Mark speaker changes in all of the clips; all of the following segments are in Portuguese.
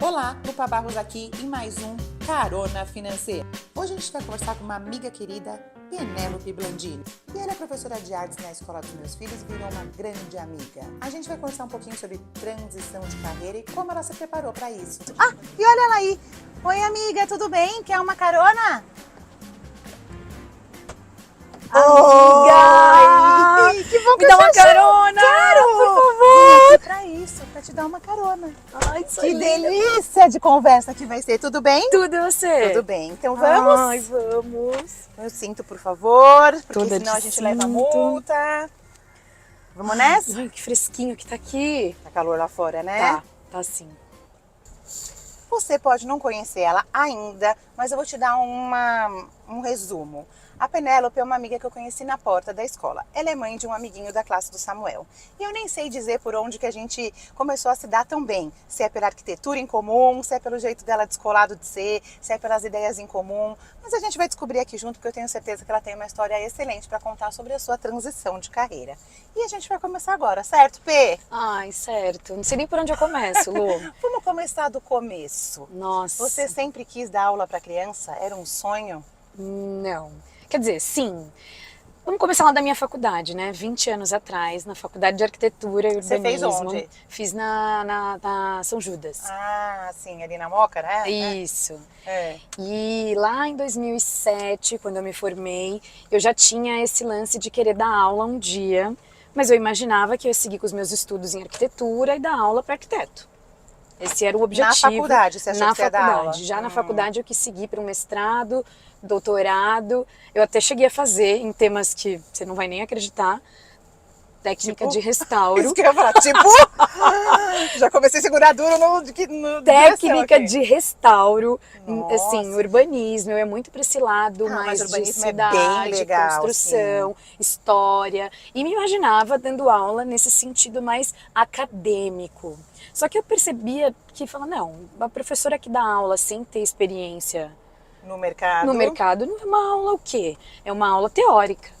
Speaker 1: Olá, Lupa Barros aqui em mais um Carona Financeira. Hoje a gente vai conversar com uma amiga querida, Penélope Blandini. E ela é professora de artes na escola dos meus filhos e virou uma grande amiga. A gente vai conversar um pouquinho sobre transição de carreira e como ela se preparou para isso.
Speaker 2: Ah, e olha ela aí. Oi, amiga, tudo bem? Quer uma carona? Amiga!
Speaker 1: Oi! Que bom que
Speaker 2: Me dá uma
Speaker 1: você achou.
Speaker 2: carona!
Speaker 1: Quero!
Speaker 2: Por favor!
Speaker 1: Vim aqui pra isso, pra te dar uma carona.
Speaker 2: Ai,
Speaker 1: Que delícia de conversa que vai ser, tudo bem?
Speaker 2: Tudo você?
Speaker 1: Tudo bem, então vamos?
Speaker 2: Ai, vamos.
Speaker 1: Meu cinto, por favor, porque
Speaker 2: Toda
Speaker 1: senão
Speaker 2: de
Speaker 1: a gente leva
Speaker 2: cinto.
Speaker 1: multa. Vamos nessa?
Speaker 2: Ai, que fresquinho que tá aqui.
Speaker 1: Tá calor lá fora, né?
Speaker 2: Tá sim.
Speaker 1: Você pode não conhecer ela ainda, mas eu vou te dar um resumo. A Penélope é uma amiga que eu conheci na porta da escola. Ela é mãe de um amiguinho da classe do Samuel. E eu nem sei dizer por onde que a gente começou a se dar tão bem. Se é pela arquitetura em comum, se é pelo jeito dela descolado de ser, se é pelas ideias em comum. Mas a gente vai descobrir aqui junto, porque eu tenho certeza que ela tem uma história excelente para contar sobre a sua transição de carreira. E a gente vai começar agora, certo, Pê?
Speaker 2: Ai, certo. Não sei nem por onde eu começo, Lu.
Speaker 1: Vamos começar do começo.
Speaker 2: Nossa.
Speaker 1: Você sempre quis dar aula para criança? Era um sonho?
Speaker 2: Não. Quer dizer, sim. Vamos começar lá da minha faculdade, né? 20 anos atrás, na Faculdade de Arquitetura e Urbanismo.
Speaker 1: Você fez onde?
Speaker 2: Fiz na São Judas.
Speaker 1: Ah, sim, ali na Moca, né?
Speaker 2: Isso.
Speaker 1: É.
Speaker 2: E lá em 2007, quando eu me formei, eu já tinha esse lance de querer dar aula um dia, mas eu imaginava que eu ia seguir com os meus estudos em arquitetura e dar aula para arquiteto. Esse era o objetivo.
Speaker 1: Na faculdade, você achou que você ia dar aula?
Speaker 2: Já na faculdade eu quis seguir para um mestrado, doutorado. Eu até cheguei a fazer em temas que você não vai nem acreditar. Técnica de restauro.
Speaker 1: Isso que eu ia falar, tipo, já comecei a segurar duro no
Speaker 2: Técnica de restauro,
Speaker 1: Nossa.
Speaker 2: assim, urbanismo, eu ia muito para esse lado,
Speaker 1: mas
Speaker 2: mais de
Speaker 1: urbanismo é
Speaker 2: cidade,
Speaker 1: bem legal,
Speaker 2: construção, história. E me imaginava dando aula nesse sentido mais acadêmico. Só que eu percebia que, não, a professora que dá aula sem ter experiência
Speaker 1: no mercado
Speaker 2: não é uma aula o quê? É uma aula teórica.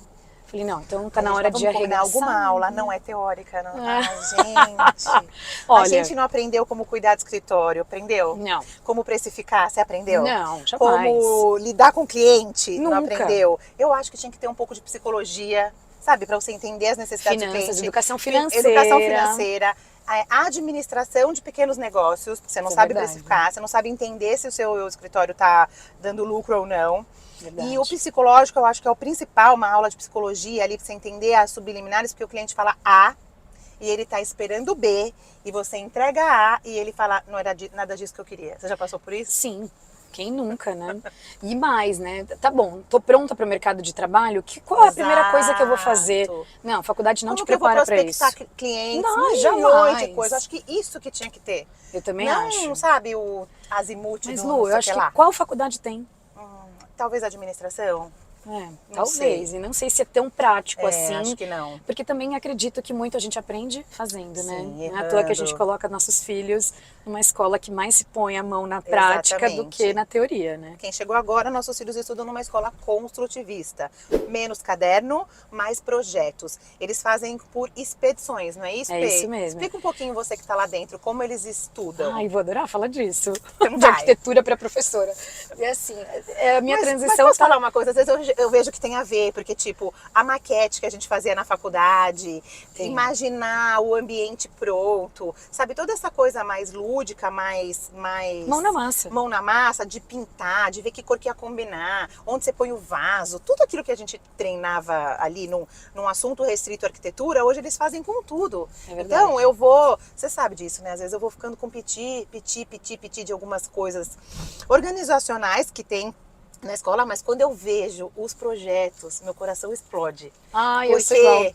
Speaker 2: Falei, não, então tá na hora de arregaçar.
Speaker 1: Alguma aula não é teórica, não. Ai, gente.
Speaker 2: Olha,
Speaker 1: a gente não aprendeu como cuidar do escritório, aprendeu?
Speaker 2: Não.
Speaker 1: Como precificar, você aprendeu?
Speaker 2: Não, jamais.
Speaker 1: Como lidar com o cliente,
Speaker 2: Nunca.
Speaker 1: não aprendeu? Eu acho que tinha que ter um pouco de psicologia, sabe? Para você entender as necessidades do cliente.
Speaker 2: Educação financeira.
Speaker 1: Educação financeira. A administração de pequenos negócios, você não sabe precificar, você não sabe entender se o seu escritório está dando lucro ou não.
Speaker 2: Verdade.
Speaker 1: E o psicológico, eu acho que é o principal, uma aula de psicologia ali para você entender as subliminares, porque o cliente fala A e ele está esperando B, e você entrega A e ele fala, não era nada disso que eu queria. Você já passou por isso?
Speaker 2: Sim. Quem nunca, né? E mais, né? Tá bom, tô pronta para o mercado de trabalho. Qual é a primeira coisa que eu vou fazer? Não, a faculdade não te prepara para isso.
Speaker 1: Clientes,
Speaker 2: não,
Speaker 1: jamais. De coisa. Acho que isso que tinha que ter.
Speaker 2: Eu também
Speaker 1: não,
Speaker 2: acho.
Speaker 1: Não, sabe, o azimuth
Speaker 2: Mas,
Speaker 1: do
Speaker 2: Lu, eu acho que qual faculdade tem?
Speaker 1: Talvez administração.
Speaker 2: Talvez, e não sei se é tão prático assim.
Speaker 1: Acho que não.
Speaker 2: Porque também acredito que muito a gente aprende fazendo, né?
Speaker 1: Sim,
Speaker 2: Não é à toa que a gente coloca nossos filhos numa escola que mais se põe a mão na prática do que na teoria, né?
Speaker 1: Quem chegou agora, nossos filhos estudam numa escola construtivista. Menos caderno, mais projetos. Eles fazem por expedições, não é isso, Pê?
Speaker 2: É isso mesmo.
Speaker 1: Explica um pouquinho você que está lá dentro, como eles estudam.
Speaker 2: Ai, vou adorar falar disso.
Speaker 1: Então
Speaker 2: de arquitetura para professora. E assim, a minha transição...
Speaker 1: Mas posso falar uma coisa? Às vezes eu vejo que tem a ver, porque tipo, a maquete que a gente fazia na faculdade, imaginar o ambiente pronto, sabe? Toda essa coisa mais lúdica, mais...
Speaker 2: Mão na massa.
Speaker 1: Mão na massa, de pintar, de ver que cor que ia combinar, onde você põe o vaso, tudo aquilo que a gente treinava ali num assunto restrito à arquitetura, hoje eles fazem com tudo. Então eu vou, você sabe disso, né? Às vezes eu vou ficando com piti de algumas coisas organizacionais que tem na escola, mas quando eu vejo os projetos, meu coração explode.
Speaker 2: Eu sou igual.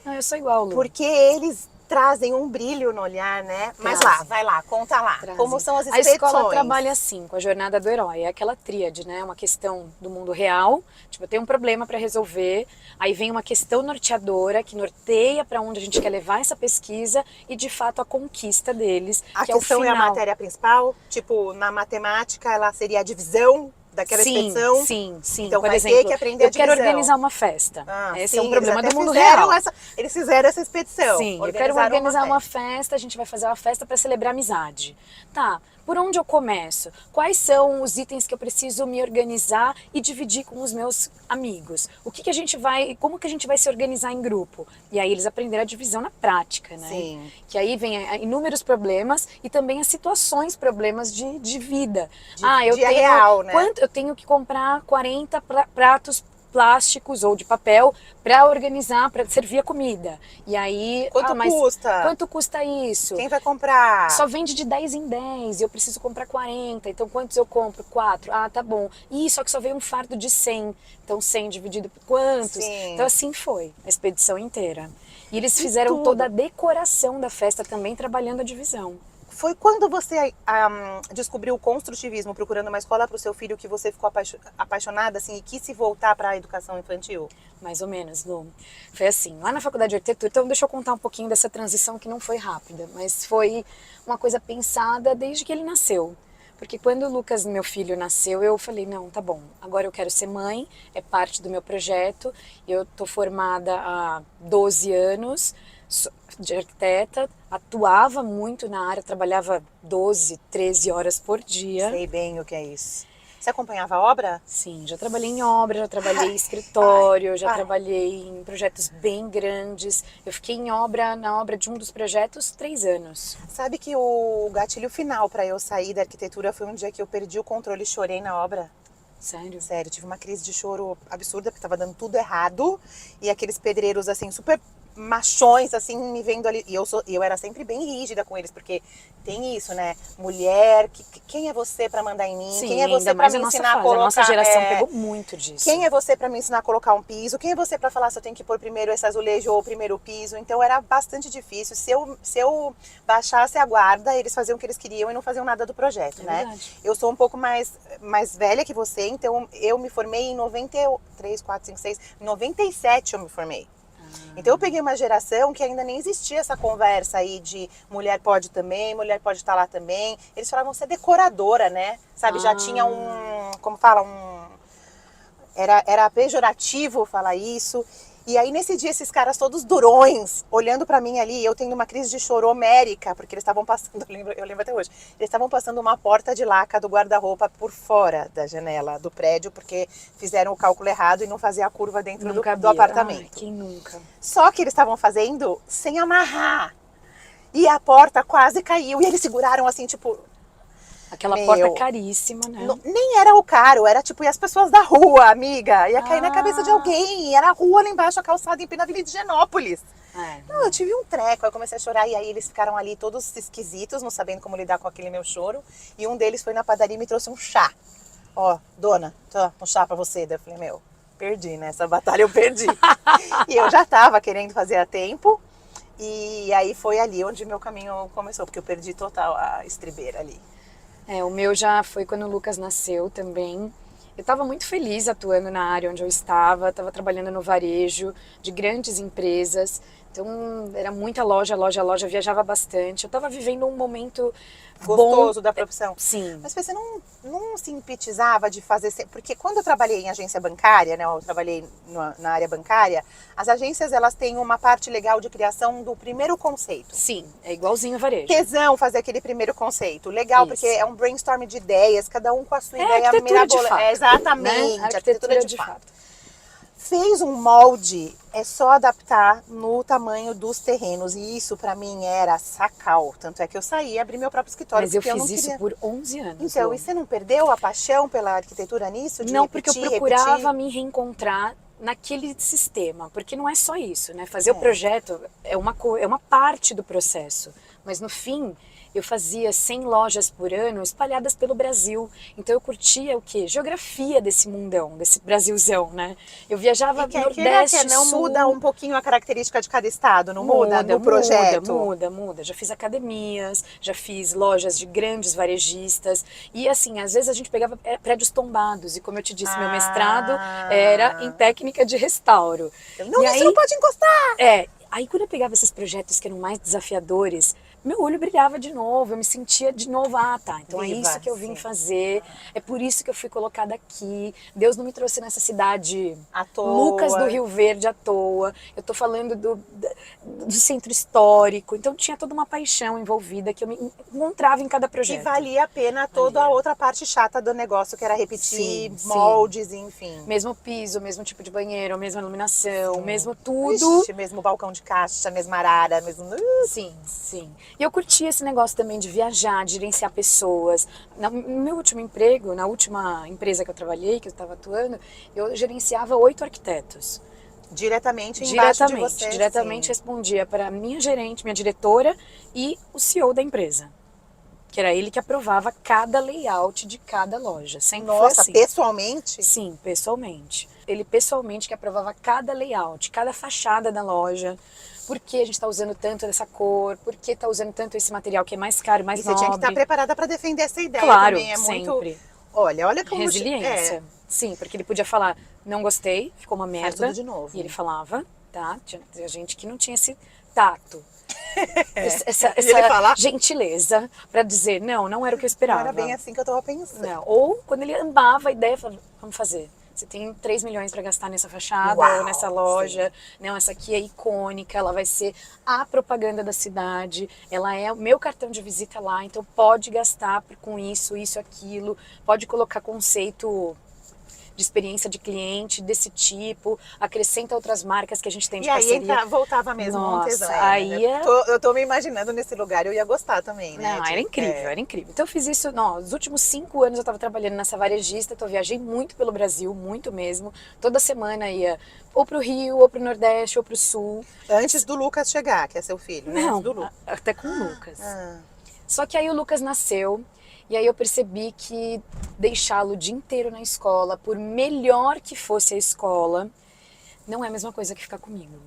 Speaker 2: Eu sou igual, Lu.
Speaker 1: Porque eles trazem um brilho no olhar, né? Mas vai lá, conta lá. Como são as expedições?
Speaker 2: A escola trabalha assim, com a jornada do herói. É aquela tríade, né? Uma questão do mundo real. Tipo, eu tenho um problema para resolver. Aí vem uma questão norteadora que norteia para onde a gente quer levar essa pesquisa e, de fato, a conquista deles.
Speaker 1: A questão é a matéria principal? Tipo, na matemática, ela seria a divisão? daquela
Speaker 2: Sim,
Speaker 1: expedição?
Speaker 2: sim.
Speaker 1: Então
Speaker 2: Por
Speaker 1: vai
Speaker 2: exemplo,
Speaker 1: ter que aprender a
Speaker 2: eu quero
Speaker 1: divisão.
Speaker 2: organizar uma festa. Esse é um
Speaker 1: Sim,
Speaker 2: problema
Speaker 1: eles
Speaker 2: do
Speaker 1: até
Speaker 2: mundo
Speaker 1: fizeram
Speaker 2: real.
Speaker 1: eles fizeram essa expedição.
Speaker 2: Sim, eu quero
Speaker 1: Organizaram
Speaker 2: organizar uma festa, a gente vai fazer uma festa para celebrar amizade. Tá, por onde eu começo? Quais são os itens que eu preciso me organizar e dividir com os meus amigos? Como que a gente vai se organizar em grupo? E aí eles aprenderam a divisão na prática, né?
Speaker 1: Sim.
Speaker 2: Que aí vem inúmeros problemas e também as situações, problemas de vida.
Speaker 1: Dia real, né?
Speaker 2: Eu tenho que comprar 40 pratos plásticos ou de papel para organizar, para servir a comida. E aí,
Speaker 1: Quanto custa?
Speaker 2: quanto custa isso?
Speaker 1: Quem vai comprar?
Speaker 2: Só vende de 10 em 10 e eu preciso comprar 40. Então quantos eu compro? 4. Ah, tá bom. Só que só veio um fardo de 100. Então 100 dividido por quantos?
Speaker 1: Sim.
Speaker 2: Então assim foi a expedição inteira. E eles fizeram
Speaker 1: tudo.
Speaker 2: toda a decoração da festa também trabalhando a divisão.
Speaker 1: Foi quando você descobriu o construtivismo, procurando uma escola para o seu filho, que você ficou apaixonada assim, e quis se voltar para a educação infantil?
Speaker 2: Mais ou menos, Lu. Foi assim, lá na faculdade de arquitetura, então deixa eu contar um pouquinho dessa transição que não foi rápida, mas foi uma coisa pensada desde que ele nasceu. Porque quando o Lucas, meu filho, nasceu, eu falei, não, tá bom, agora eu quero ser mãe, é parte do meu projeto, eu tô formada há 12 anos, de arquiteta, atuava muito na área, trabalhava 12, 13 horas por dia.
Speaker 1: Sei bem o que é isso. Você acompanhava a obra?
Speaker 2: Sim, já trabalhei em obra, já trabalhei em escritório, já trabalhei em projetos bem grandes. Eu fiquei na obra de um dos projetos 3 anos.
Speaker 1: Sabe que o gatilho final para eu sair da arquitetura foi um dia que eu perdi o controle e chorei na obra?
Speaker 2: Sério?
Speaker 1: Sério, tive uma crise de choro absurda, porque tava dando tudo errado. E aqueles pedreiros, assim, super machões, assim, me vendo ali. E eu era sempre bem rígida com eles, porque tem isso, né? Mulher, quem é você pra mandar em mim?
Speaker 2: Sim,
Speaker 1: Quem é você pra me ensinar a colocar...
Speaker 2: A nossa geração pegou muito disso.
Speaker 1: Quem é você pra me ensinar a colocar um piso? Quem é você pra falar se eu tenho que pôr primeiro esse azulejo ou o primeiro piso? Então era bastante difícil. Se eu baixasse a guarda, eles faziam o que eles queriam e não faziam nada do projeto, né?
Speaker 2: Verdade.
Speaker 1: Eu sou um pouco mais velha que você, então eu me formei em 93, 4, 5, 6... Em 97 eu me formei. Então eu peguei uma geração que ainda nem existia essa conversa aí de mulher pode também, mulher pode estar lá também. Eles falavam, você é decoradora, né? Sabe, já tinha como fala, era pejorativo falar isso. E aí nesse dia esses caras todos durões, olhando pra mim ali, eu tendo uma crise de choro homérica, porque eles estavam passando, eu lembro até hoje, eles estavam passando uma porta de laca do guarda-roupa por fora da janela do prédio, porque fizeram o cálculo errado e não fazia a curva dentro do apartamento.
Speaker 2: Ai, quem nunca?
Speaker 1: Só que eles estavam fazendo sem amarrar. E a porta quase caiu. E eles seguraram assim, tipo...
Speaker 2: Aquela porta caríssima, né?
Speaker 1: Nem era o caro, era tipo, e as pessoas da rua, amiga. Ia cair na cabeça de alguém. Era a rua lá embaixo, a calçada na Avenida de Genópolis. Não, eu tive um treco, aí eu comecei a chorar. E aí eles ficaram ali todos esquisitos, não sabendo como lidar com aquele meu choro. E um deles foi na padaria e me trouxe um chá. Ó, dona, um chá pra você. Daí eu falei, perdi, né? Essa batalha eu perdi. E eu já tava querendo fazer a tempo. E aí foi ali onde meu caminho começou, porque eu perdi total a estribeira ali.
Speaker 2: O meu já foi quando o Lucas nasceu também. Eu estava muito feliz atuando na área onde eu estava trabalhando no varejo de grandes empresas. Então era muita loja, viajava bastante. Eu estava vivendo um momento
Speaker 1: gostoso da profissão.
Speaker 2: Sim.
Speaker 1: Mas você não se impetizava de fazer... Porque quando eu trabalhei em agência bancária, né, eu trabalhei na área bancária, as agências elas têm uma parte legal de criação do primeiro conceito.
Speaker 2: Sim, é igualzinho o varejo.
Speaker 1: Tesão fazer aquele primeiro conceito. Legal, isso. Porque é um brainstorm de ideias, cada um com a sua ideia
Speaker 2: mirabolante.
Speaker 1: Exatamente,
Speaker 2: né? Arquitetura de fato.
Speaker 1: Fez um molde, é só adaptar no tamanho dos terrenos. E isso pra mim era sacal. Tanto é que eu saí e abri meu próprio escritório.
Speaker 2: Mas eu fiz isso por 11 anos.
Speaker 1: Então, e você não perdeu a paixão pela arquitetura nisso?
Speaker 2: Não, porque eu procurava me reencontrar naquele sistema. Porque não é só isso, né? Fazer o projeto é uma parte do processo. Mas no fim... Eu fazia 100 lojas por ano espalhadas pelo Brasil. Então eu curtia o quê? Geografia desse mundão, desse Brasilzão, né? Eu viajava Nordeste,
Speaker 1: não
Speaker 2: Sul.
Speaker 1: Muda um pouquinho a característica de cada estado, não muda no projeto?
Speaker 2: Muda. Já fiz academias, já fiz lojas de grandes varejistas. E assim, às vezes a gente pegava prédios tombados. E como eu te disse, meu mestrado era em técnica de restauro.
Speaker 1: Não, isso não pode encostar!
Speaker 2: Aí quando eu pegava esses projetos que eram mais desafiadores, meu olho brilhava de novo, eu me sentia de novo, tá, então
Speaker 1: Viva,
Speaker 2: é isso que eu vim
Speaker 1: sim.
Speaker 2: fazer, é por isso que eu fui colocada aqui, Deus não me trouxe nessa cidade
Speaker 1: À toa.
Speaker 2: Lucas do Rio Verde à toa, eu tô falando do centro histórico, então tinha toda uma paixão envolvida que eu me encontrava em cada projeto.
Speaker 1: Que valia a pena toda a outra parte chata do negócio, que era repetir
Speaker 2: Sim,
Speaker 1: moldes, enfim.
Speaker 2: Mesmo piso, mesmo tipo de banheiro, mesma iluminação, mesmo tudo.
Speaker 1: Ixi, mesmo balcão de caixa, mesma arara, mesmo...
Speaker 2: Sim, sim. E eu curti esse negócio também de viajar, de gerenciar pessoas. No meu último emprego, na última empresa que eu trabalhei, que eu estava atuando, eu gerenciava 8 arquitetos.
Speaker 1: Diretamente embaixo de você.
Speaker 2: Diretamente
Speaker 1: sim.
Speaker 2: respondia para a minha gerente, minha diretora e o CEO da empresa. Que era ele que aprovava cada layout de cada loja. Sempre foi
Speaker 1: Nossa,
Speaker 2: assim.
Speaker 1: pessoalmente?
Speaker 2: Sim, pessoalmente. Ele pessoalmente que aprovava cada layout, cada fachada da loja. Por que a gente está usando tanto dessa cor? Por que está usando tanto esse material que é mais caro, mais
Speaker 1: E você
Speaker 2: nobre?
Speaker 1: tinha que estar preparada para defender essa ideia
Speaker 2: Claro,
Speaker 1: também. É
Speaker 2: sempre.
Speaker 1: muito... Olha como...
Speaker 2: Resiliência. Sim, porque ele podia falar, não gostei, ficou uma merda.
Speaker 1: Faz tudo de novo.
Speaker 2: E ele falava, tá? Tinha gente que não tinha esse tato. Essa gentileza para dizer, não era o que eu esperava.
Speaker 1: Não era bem assim que eu tava pensando.
Speaker 2: Não. Ou quando ele ambava a ideia, falava, vamos fazer. Você tem 3 milhões para gastar nessa fachada ou nessa loja. Sim. Não, essa aqui é icônica, ela vai ser a propaganda da cidade, ela é o meu cartão de visita lá, então pode gastar com isso, aquilo, pode colocar conceito de experiência de cliente desse tipo, acrescenta outras marcas que a gente tem de parceria.
Speaker 1: E aí voltava mesmo um tesão.
Speaker 2: Aí
Speaker 1: eu tô me imaginando nesse lugar, eu ia gostar também, né?
Speaker 2: Não, era incrível, era incrível. Então eu fiz isso, nos últimos 5 anos eu estava trabalhando nessa varejista, então eu viajei muito pelo Brasil, muito mesmo. Toda semana ia ou pro Rio, ou pro Nordeste, ou pro Sul.
Speaker 1: Antes do Lucas chegar, que é seu filho, né?
Speaker 2: Não,
Speaker 1: Antes do Lucas.
Speaker 2: até com o Lucas. Só que aí o Lucas nasceu, e aí eu percebi que deixá-lo o dia inteiro na escola, por melhor que fosse a escola, não é a mesma coisa que ficar comigo.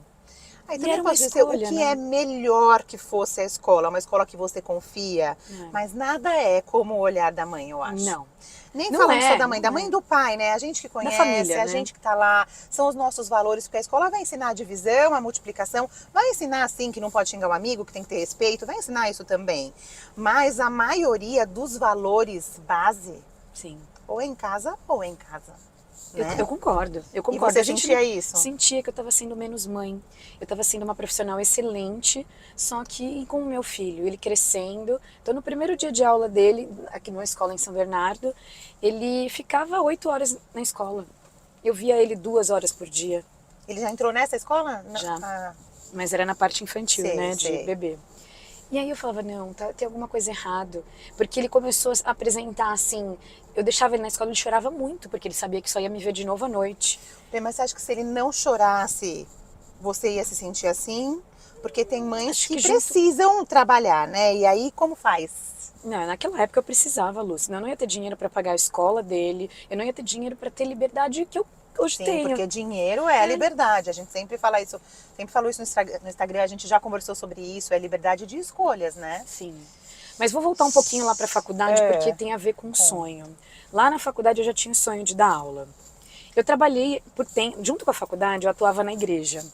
Speaker 1: Aí também pode dizer o que é melhor que fosse a escola, uma escola que você confia, mas nada é como o olhar da mãe, eu acho.
Speaker 2: Não.
Speaker 1: Nem falando só da mãe e do pai, né? A gente que conhece,
Speaker 2: família,
Speaker 1: a gente que tá lá, são os nossos valores, porque a escola vai ensinar a divisão, a multiplicação, vai ensinar assim que não pode xingar o amigo, que tem que ter respeito, vai ensinar isso também. Mas a maioria dos valores base,
Speaker 2: sim,
Speaker 1: ou é em casa ou é em casa. Né?
Speaker 2: Eu concordo.
Speaker 1: E você sentia isso?
Speaker 2: Sentia que eu estava sendo menos mãe. Eu estava sendo uma profissional excelente, só que com o meu filho, ele crescendo. Então, no primeiro dia de aula dele, aqui numa escola em São Bernardo, ele ficava 8 horas na escola. Eu via ele 2 horas por dia.
Speaker 1: Ele já entrou nessa escola?
Speaker 2: Já. Mas era na parte infantil, né? De bebê. E aí eu falava, não, tem alguma coisa errada. Porque ele começou a apresentar assim, eu deixava ele na escola, ele chorava muito, porque ele sabia que só ia me ver de novo à noite.
Speaker 1: Mas você acha que se ele não chorasse, você ia se sentir assim? Porque tem mães que precisam trabalhar, né? E aí, como faz?
Speaker 2: Não, naquela época eu precisava, Lu, senão eu não ia ter dinheiro para pagar a escola dele, eu não ia ter dinheiro para ter liberdade que eu hoje tenho.
Speaker 1: Porque dinheiro é a liberdade, a gente sempre fala isso, sempre falou isso no Instagram, a gente já conversou sobre isso, é liberdade de escolhas, né?
Speaker 2: Sim. Mas vou voltar um pouquinho lá para a faculdade, porque tem a ver com sonho. Lá na faculdade eu já tinha o sonho de dar aula. Eu trabalhei, junto com a faculdade, eu atuava na igreja.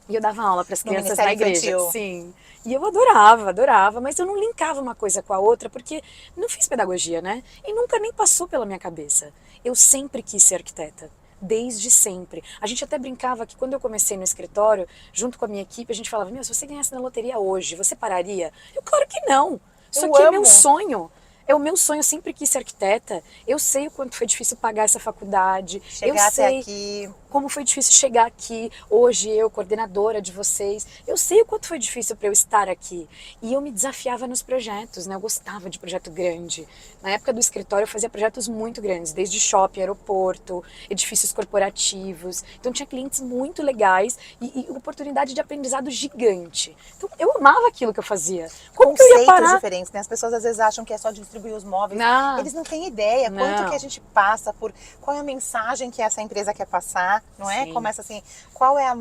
Speaker 2: E eu dava aula para as crianças na igreja.
Speaker 1: Infantil.
Speaker 2: Sim. E eu adorava, mas eu não linkava uma coisa com a outra, porque não fiz pedagogia, né? E nunca nem passou pela minha cabeça. Eu sempre quis ser arquiteta. Desde sempre. A gente até brincava que quando eu comecei no escritório, junto com a minha equipe, a gente falava, se você ganhasse na loteria hoje, você pararia? Eu, claro que não. Isso aqui é meu sonho. É o meu sonho, eu sempre quis ser arquiteta. Eu sei o quanto foi difícil pagar essa faculdade.
Speaker 1: Chegar até aqui.
Speaker 2: Como foi difícil chegar aqui. Hoje eu, coordenadora de vocês. Eu sei o quanto foi difícil para eu estar aqui. E eu me desafiava nos projetos, né? Eu gostava de projeto grande. Na época do escritório eu fazia projetos muito grandes. Desde shopping, aeroporto, edifícios corporativos. Então tinha clientes muito legais e oportunidade de aprendizado gigante. Então eu amava aquilo que eu fazia. Como que eu ia parar?
Speaker 1: Diferentes, né? As pessoas às vezes acham que é só distribuir os móveis. Eles não têm ideia quanto que a gente passa por... Qual é a mensagem que essa empresa quer passar, não é?
Speaker 2: Sim.
Speaker 1: Começa assim, qual é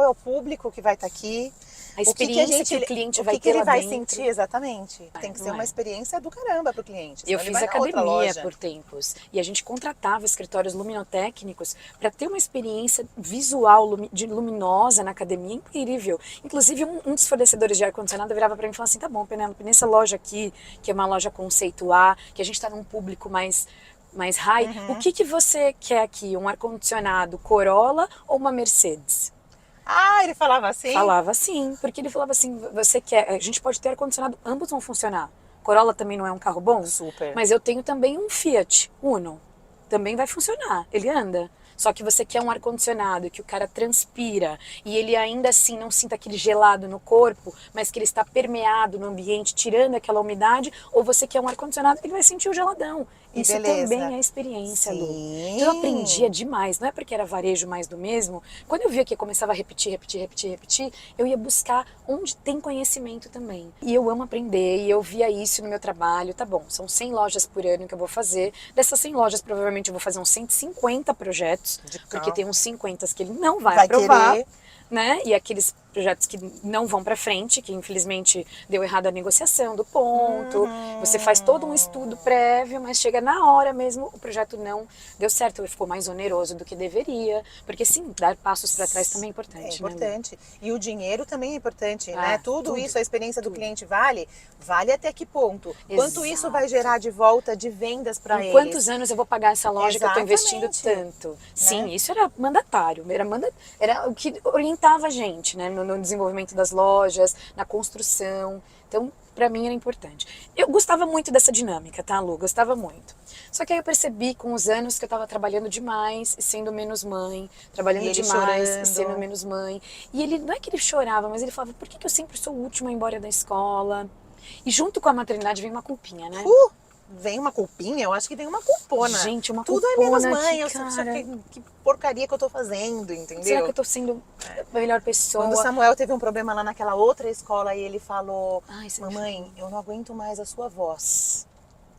Speaker 1: o público que vai estar aqui?
Speaker 2: A experiência que o cliente vai
Speaker 1: que
Speaker 2: ter
Speaker 1: ele
Speaker 2: lá
Speaker 1: vai
Speaker 2: dentro.
Speaker 1: sentir exatamente. Tem que
Speaker 2: não
Speaker 1: ser uma
Speaker 2: é.
Speaker 1: experiência do caramba pro cliente.
Speaker 2: Eu
Speaker 1: senão ele
Speaker 2: fiz
Speaker 1: vai na outra
Speaker 2: academia
Speaker 1: loja.
Speaker 2: por tempos e a gente contratava escritórios luminotécnicos para ter uma experiência visual luminosa na academia incrível. Inclusive, um dos fornecedores de ar-condicionado virava para mim e falava assim: tá bom, Penélope, nessa loja aqui, que é uma loja conceito A, que a gente está num público mais high, o que você quer aqui? Um ar-condicionado Corolla ou uma Mercedes?
Speaker 1: Ah, ele falava assim?
Speaker 2: Falava assim, porque ele falava assim: você quer, a gente pode ter ar-condicionado, ambos vão funcionar. Corolla também não é um carro bom?
Speaker 1: Super.
Speaker 2: Mas eu tenho também um Fiat Uno. Também vai funcionar, ele anda. Só que você quer um ar-condicionado que o cara transpira e ele ainda assim não sinta aquele gelado no corpo, mas que ele está permeado no ambiente, tirando aquela umidade, ou você quer um ar-condicionado que ele vai sentir o geladão.
Speaker 1: E
Speaker 2: Isso
Speaker 1: beleza.
Speaker 2: também é experiência, Lu.
Speaker 1: Sim.
Speaker 2: Então eu aprendia demais, não é porque era varejo mais do mesmo. Quando eu via que eu começava a repetir, eu ia buscar onde tem conhecimento também. E eu amo aprender, e eu via isso no meu trabalho. Tá bom, são 100 lojas por ano que eu vou fazer. Dessas 100 lojas, provavelmente eu vou fazer uns 150 projetos, porque tem uns 50 que ele não vai aprovar.
Speaker 1: Querer.
Speaker 2: Né? E aqueles projetos que não vão para frente, que infelizmente deu errado a negociação do ponto. Você faz todo um estudo prévio, mas chega na hora mesmo, o projeto não deu certo, ele ficou mais oneroso do que deveria. Porque sim, dar passos para trás também é importante.
Speaker 1: É importante.
Speaker 2: Né,
Speaker 1: e o dinheiro também é importante, né? Tudo isso, a experiência do
Speaker 2: tudo.
Speaker 1: cliente vale até que ponto? Quanto isso vai gerar de volta de vendas para eles?
Speaker 2: Em quantos anos eu vou pagar essa loja que eu estou investindo
Speaker 1: Exatamente.
Speaker 2: tanto? Sim, isso era mandatário, era o que orientava a gente, né? No desenvolvimento das lojas, na construção. Então, para mim era importante. Eu gostava muito dessa dinâmica, tá, Lu? Gostava muito. Só que aí eu percebi com os anos que eu estava trabalhando demais e sendo menos mãe, trabalhando
Speaker 1: ele
Speaker 2: demais
Speaker 1: chorando.
Speaker 2: e sendo menos mãe. E ele, não é que ele chorava, mas ele falava: por que eu sempre sou o último a ir embora da escola? E junto com a maternidade vem uma culpinha, né?
Speaker 1: Vem uma culpinha? Eu acho que vem uma culpona.
Speaker 2: Gente, uma
Speaker 1: Tudo
Speaker 2: culpona.
Speaker 1: é menos mãe, eu
Speaker 2: cara...
Speaker 1: que porcaria que eu tô fazendo, entendeu?
Speaker 2: Será que eu tô sendo a melhor pessoa?
Speaker 1: Quando o Samuel teve um problema lá naquela outra escola e ele falou:
Speaker 2: Ai,
Speaker 1: mamãe, eu não aguento mais a sua voz.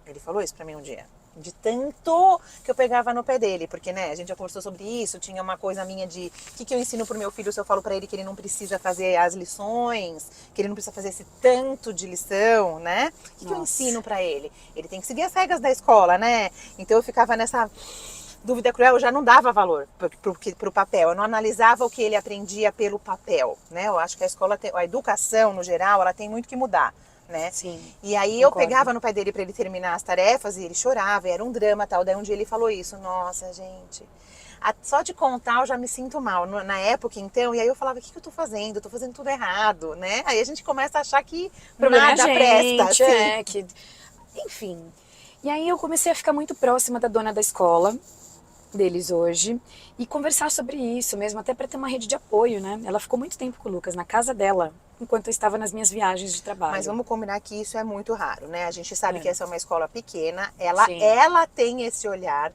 Speaker 1: Ele falou isso pra mim um dia. De tanto que eu pegava no pé dele, porque, né, a gente já conversou sobre isso, tinha uma coisa minha de o que eu ensino pro meu filho se eu falo pra ele que ele não precisa fazer as lições, que ele não precisa fazer esse tanto de lição, né? O que eu ensino pra ele? Ele tem que seguir as regras da escola, né? Então eu ficava nessa dúvida cruel, eu já não dava valor pro papel, eu não analisava o que ele aprendia pelo papel, né? Eu acho que a escola, a educação no geral, ela tem muito que mudar. Né?
Speaker 2: Sim,
Speaker 1: e aí
Speaker 2: concordo.
Speaker 1: Eu pegava no pé dele para ele terminar as tarefas e ele chorava, e era um drama tal. Daí um dia ele falou isso: nossa, gente, só de contar eu já me sinto mal. Na época, então, e aí eu falava: o que eu tô fazendo? Eu tô fazendo tudo errado, né? Aí a gente começa a achar que nada presta.
Speaker 2: Que... Enfim. E aí eu comecei a ficar muito próxima da dona da escola deles hoje e conversar sobre isso mesmo, até para ter uma rede de apoio, né? Ela ficou muito tempo com o Lucas na casa dela, enquanto eu estava nas minhas viagens de trabalho.
Speaker 1: Mas vamos combinar que isso é muito raro, né? A gente sabe que essa é uma escola pequena, ela tem esse olhar.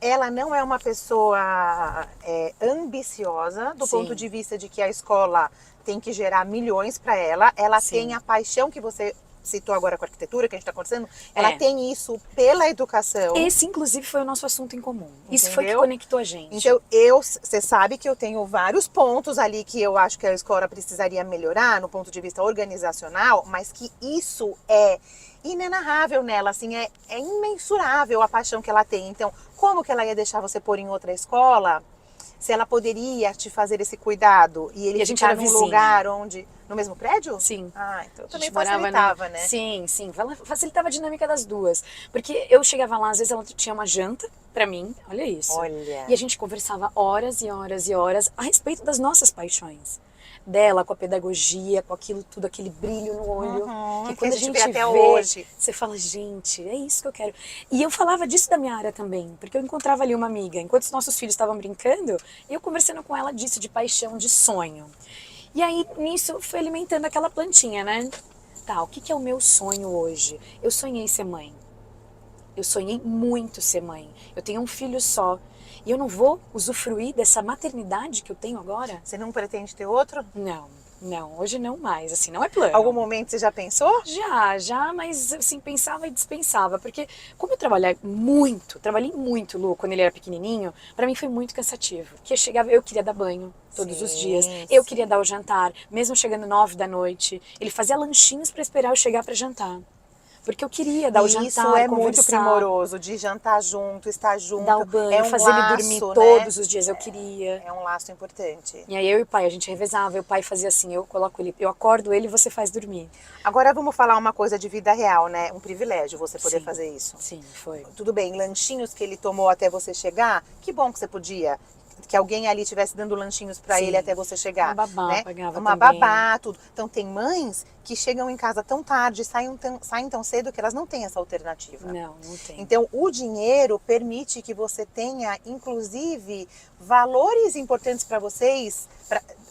Speaker 1: Ela não é uma pessoa ambiciosa do ponto de vista de que a escola tem que gerar milhões para ela. Ela tem a paixão que você citou agora com a arquitetura, que a gente está conversando, ela tem isso pela educação.
Speaker 2: Esse, inclusive, foi o nosso assunto em comum.
Speaker 1: Entendeu?
Speaker 2: Isso foi que conectou a gente.
Speaker 1: Então, você sabe que eu tenho vários pontos ali que eu acho que a escola precisaria melhorar no ponto de vista organizacional, mas que isso é inenarrável nela, assim, é imensurável a paixão que ela tem. Então, como que ela ia deixar você pôr em outra escola se ela poderia te fazer esse cuidado e ele ficar num lugar onde... No mesmo prédio?
Speaker 2: Sim.
Speaker 1: Ah, então também facilitava, né?
Speaker 2: Sim, facilitava a dinâmica das duas. Porque eu chegava lá, às vezes ela tinha uma janta pra mim, olha isso.
Speaker 1: Olha.
Speaker 2: E a gente conversava horas e horas e horas a respeito das nossas paixões. Dela, com a pedagogia, com aquilo tudo, aquele brilho no olho. Que quando a gente vê até hoje, você fala: gente, é isso que eu quero. E eu falava disso da minha área também, porque eu encontrava ali uma amiga, enquanto os nossos filhos estavam brincando, eu conversando com ela disso, de paixão, de sonho. E aí, nisso, foi alimentando aquela plantinha, né? Tá, o que é o meu sonho hoje? Eu sonhei ser mãe. Eu sonhei muito ser mãe. Eu tenho um filho só. E eu não vou usufruir dessa maternidade que eu tenho agora?
Speaker 1: Você não pretende ter outro?
Speaker 2: Não. Não, hoje não mais, assim, não é plano.
Speaker 1: Algum momento você já pensou?
Speaker 2: Já, mas assim, pensava e dispensava, porque como eu trabalhei muito, Lu, quando ele era pequenininho, pra mim foi muito cansativo. Porque eu chegava, eu queria dar banho todos os dias, eu queria dar o jantar, mesmo chegando 9 da noite, ele fazia lanchinhos pra esperar eu chegar pra jantar. Porque eu queria dar o jantar,
Speaker 1: Isso é muito
Speaker 2: conversar,
Speaker 1: primoroso, de jantar junto, estar junto.
Speaker 2: dar o banho,
Speaker 1: é um
Speaker 2: fazer
Speaker 1: laço,
Speaker 2: ele dormir
Speaker 1: né?
Speaker 2: todos os dias, eu queria.
Speaker 1: É um laço importante.
Speaker 2: E aí eu e o pai, a gente revezava, e o pai fazia assim, eu acordo ele e você faz dormir.
Speaker 1: Agora vamos falar uma coisa de vida real, né? Um privilégio você poder
Speaker 2: Sim.
Speaker 1: fazer isso.
Speaker 2: Sim, foi.
Speaker 1: Tudo bem, lanchinhos que ele tomou até você chegar, que bom que você podia. Que alguém ali estivesse dando lanchinhos pra
Speaker 2: Sim.
Speaker 1: ele até você chegar.
Speaker 2: Uma babá
Speaker 1: né?
Speaker 2: pagava
Speaker 1: Uma
Speaker 2: também.
Speaker 1: babá, tudo. Então tem mães que chegam em casa tão tarde, saem tão cedo que elas não têm essa alternativa.
Speaker 2: Não tem.
Speaker 1: Então o dinheiro permite que você tenha, inclusive, valores importantes para vocês,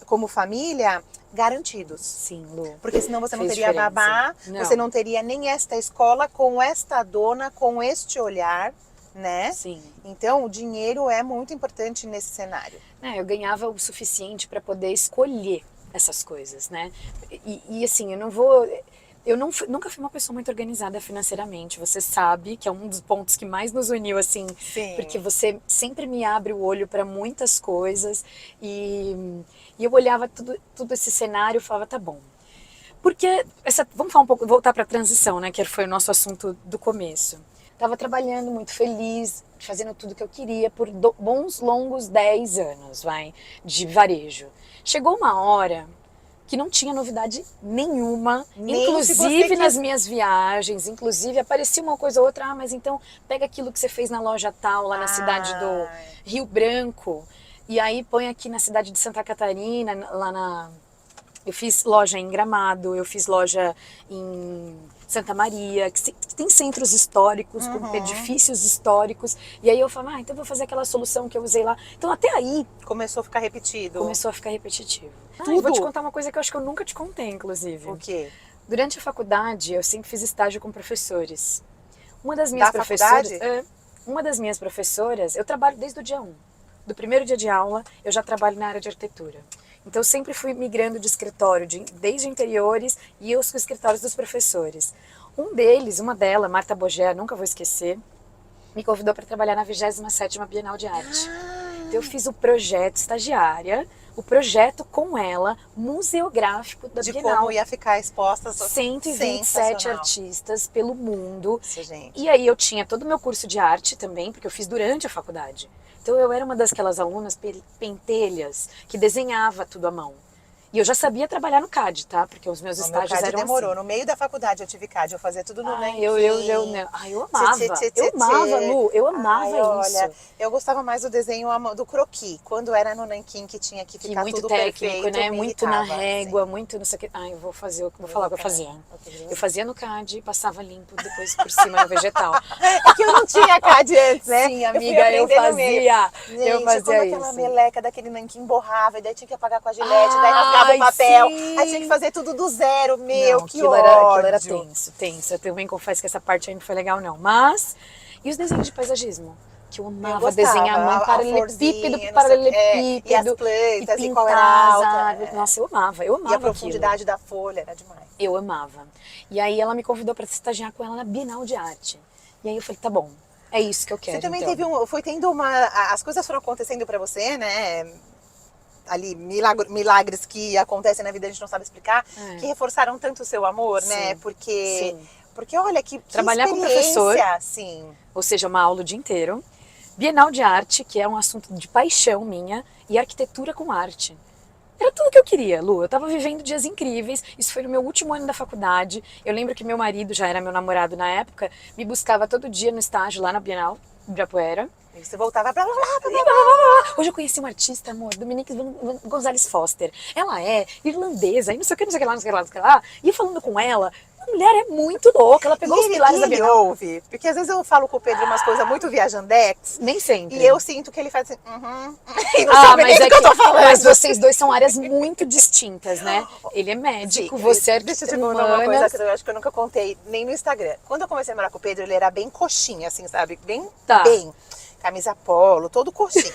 Speaker 1: como família, garantidos.
Speaker 2: Sim, Lu.
Speaker 1: Porque senão você não
Speaker 2: Fez
Speaker 1: teria
Speaker 2: diferença.
Speaker 1: babá,
Speaker 2: Não.
Speaker 1: você não teria nem esta escola com esta dona, com este olhar, né?
Speaker 2: Sim.
Speaker 1: Então o dinheiro é muito importante nesse cenário.
Speaker 2: Eu ganhava o suficiente para poder escolher essas coisas, né? E assim, nunca fui uma pessoa muito organizada financeiramente. Você sabe que é um dos pontos que mais nos uniu, assim,
Speaker 1: Sim.
Speaker 2: porque você sempre me abre o olho para muitas coisas e eu olhava tudo esse cenário e falava, tá bom. Porque vamos falar um pouco, voltar para a transição, né? Que foi o nosso assunto do começo. Estava trabalhando muito feliz, fazendo tudo que eu queria por bons longos 10 anos, de varejo. Chegou uma hora que não tinha novidade nenhuma,
Speaker 1: Nem
Speaker 2: inclusive nas minhas viagens, inclusive aparecia uma coisa ou outra, mas então pega aquilo que você fez na loja tal, lá na cidade do Rio Branco, e aí põe aqui na cidade de Santa Catarina, eu fiz loja em Gramado, eu fiz loja em Santa Maria, que tem centros históricos, com edifícios históricos. E aí eu falo, então vou fazer aquela solução que eu usei lá. Então até aí...
Speaker 1: Começou a ficar repetido.
Speaker 2: Começou a ficar repetitivo.
Speaker 1: Tudo?
Speaker 2: Vou te contar uma coisa que eu acho que eu nunca te contei, inclusive.
Speaker 1: O quê?
Speaker 2: Durante a faculdade, eu sempre fiz estágio com professores. Uma das minhas professoras, eu trabalho desde o dia 1. Do primeiro dia de aula, eu já trabalho na área de arquitetura. Então eu sempre fui migrando de escritório, desde interiores e os escritórios dos professores. Uma dela, Marta Bogé, nunca vou esquecer, me convidou para trabalhar na 27ª Bienal de Arte. Então eu fiz o projeto estagiária, o projeto com ela, museográfico da Bienal.
Speaker 1: De como ia ficar exposta
Speaker 2: 127 artistas pelo mundo.
Speaker 1: Isso, gente.
Speaker 2: E aí eu tinha todo o meu curso de arte também, porque eu fiz durante a faculdade. Então eu era uma daquelas alunas pentelhas que desenhava tudo à mão. E eu já sabia trabalhar no CAD, tá? Porque os meus estágios
Speaker 1: CAD
Speaker 2: eram
Speaker 1: demorou.
Speaker 2: assim.
Speaker 1: No meio da faculdade eu tive CAD, eu fazia tudo no nanquim.
Speaker 2: Eu amava, Lu, eu amava isso.
Speaker 1: Olha, eu gostava mais do desenho do croquis, quando era no nanquim que tinha que ficar
Speaker 2: muito
Speaker 1: tudo
Speaker 2: técnico,
Speaker 1: perfeito,
Speaker 2: né?
Speaker 1: me
Speaker 2: Muito na
Speaker 1: irritava,
Speaker 2: régua,
Speaker 1: assim.
Speaker 2: muito não sei o que. Vou falar o que eu fazia. Eu fazia no CAD, passava limpo depois por cima no vegetal.
Speaker 1: É que eu não tinha CAD antes, né?
Speaker 2: Sim, amiga, eu
Speaker 1: fazia.
Speaker 2: Gente,
Speaker 1: eu
Speaker 2: fazia
Speaker 1: quando
Speaker 2: isso.
Speaker 1: aquela meleca daquele nanquim borrava, e daí tinha que apagar com a gilete, daí rasgava o papel.
Speaker 2: Sim.
Speaker 1: Aí tinha que fazer tudo do zero, meu,
Speaker 2: Não,
Speaker 1: que
Speaker 2: aquilo
Speaker 1: ódio.
Speaker 2: era tenso. Eu também confesso que essa parte aí não foi legal, não. Mas, e os desenhos de paisagismo? Que eu amava desenhar a mão, paralelepípedo por paralelepípedo.
Speaker 1: E as plantas, e qual era
Speaker 2: as
Speaker 1: alta.
Speaker 2: árvores. Nossa, eu amava
Speaker 1: E a profundidade da folha era demais.
Speaker 2: Eu amava. E aí ela me convidou para estagiar com ela na Bienal de Arte. E aí eu falei, tá bom, é isso que eu quero.
Speaker 1: Você também
Speaker 2: então.
Speaker 1: foi tendo as coisas foram acontecendo pra você, né? Ali, milagres que acontecem na vida, a gente não sabe explicar, que reforçaram tanto o seu amor, né? Porque olha, que
Speaker 2: trabalhar com
Speaker 1: experiência,
Speaker 2: professor,
Speaker 1: sim.
Speaker 2: Ou seja, uma aula o dia inteiro. Bienal de Arte, que é um assunto de paixão minha, e arquitetura com arte. Era tudo que eu queria, Lu. Eu tava vivendo dias incríveis. Isso foi no meu último ano da faculdade. Eu lembro que meu marido, já era meu namorado na época, me buscava todo dia no estágio lá na Bienal de Ibirapuera.
Speaker 1: E você voltava pra lá.
Speaker 2: Hoje eu conheci uma artista, amor, Dominique Gonzalez Foster. Ela é irlandesa, e não sei o que lá. E eu falando com ela, a mulher é muito louca. Ela pegou os pilares da Bienal.
Speaker 1: Ouve, porque às vezes eu falo com o Pedro umas coisas muito viajandex.
Speaker 2: Nem sempre.
Speaker 1: E eu sinto que ele faz assim, e não sabe nem do que eu tô falando.
Speaker 2: Mas vocês dois são áreas muito distintas, né? Ele é médico, você é
Speaker 1: Deixa eu te
Speaker 2: arquiteta
Speaker 1: contar uma coisa
Speaker 2: humanas.
Speaker 1: que eu acho que eu nunca contei, nem no Instagram. Quando eu comecei a morar com o Pedro, ele era bem coxinha, assim, sabe? Bem. camisa polo, todo coxinha.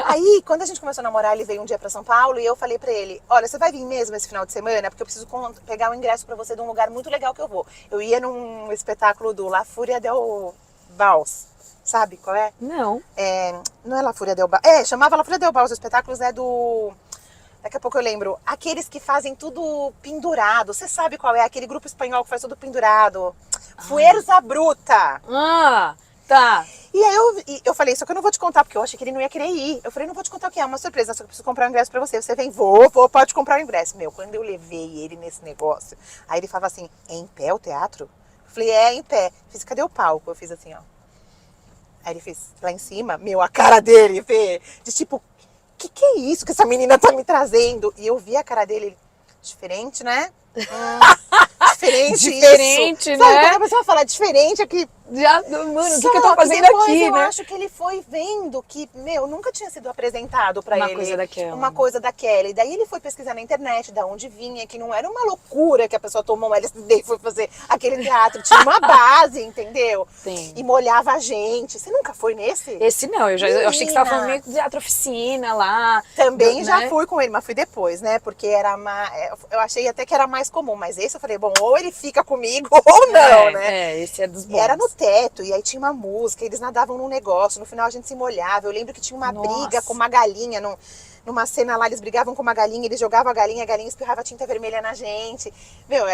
Speaker 1: Aí, quando a gente começou a namorar, ele veio um dia pra São Paulo e eu falei pra ele, olha, você vai vir mesmo esse final de semana? Porque eu preciso pegar o ingresso pra você de um lugar muito legal que eu vou. Eu ia num espetáculo do La Fúria del Baus. Sabe qual é?
Speaker 2: Não.
Speaker 1: Não é La Fúria del Baus. Chamava La Fúria del Baus. Os espetáculos do... Daqui a pouco eu lembro. Aqueles que fazem tudo pendurado. Você sabe qual é? Aquele grupo espanhol que faz tudo pendurado. Fuerza Bruta.
Speaker 2: Ah, tá.
Speaker 1: E aí eu falei, só que eu não vou te contar, porque eu achei que ele não ia querer ir. Eu falei, não vou te contar o que é uma surpresa, só que eu preciso comprar um ingresso pra você. Você vem, vou, pode comprar o ingresso. Meu, quando eu levei ele nesse negócio, aí ele falava assim, é em pé o teatro? Eu falei, é em pé. Fiz, cadê o palco? Eu fiz assim, ó. Aí ele fez lá em cima, meu, a cara dele, Fê, de tipo, que é isso que essa menina tá me trazendo? E eu vi a cara dele, diferente, né? Diferente
Speaker 2: Diferente,
Speaker 1: isso.
Speaker 2: né?
Speaker 1: Sabe, quando a pessoa fala diferente, é que...
Speaker 2: Mano, o que eu
Speaker 1: Só
Speaker 2: tô fazendo
Speaker 1: depois
Speaker 2: aqui,
Speaker 1: eu
Speaker 2: né?
Speaker 1: acho que ele foi vendo que, meu, nunca tinha sido apresentado pra
Speaker 2: Uma
Speaker 1: ele
Speaker 2: coisa daquela.
Speaker 1: uma coisa daquela. E daí ele foi pesquisar na internet da onde vinha, que não era uma loucura que a pessoa tomou um LSD e foi fazer aquele teatro. Tinha uma base, entendeu?
Speaker 2: Tem.
Speaker 1: E molhava a gente. Você nunca foi nesse?
Speaker 2: Esse não, eu achei que você tava falando
Speaker 1: Menina.
Speaker 2: meio de teatro oficina lá.
Speaker 1: Também já
Speaker 2: né?
Speaker 1: fui com ele, mas fui depois, né? Porque era eu achei até que era mais comum. Mas esse eu falei, bom, ou ele fica comigo ou não, né?
Speaker 2: Esse é dos bons.
Speaker 1: E era no teto, e aí tinha uma música, eles nadavam num negócio, no final a gente se molhava. Eu lembro que tinha uma
Speaker 2: Nossa.
Speaker 1: briga com uma galinha, numa cena lá, eles brigavam com uma galinha, eles jogavam a galinha espirrava tinta vermelha na gente. Meu,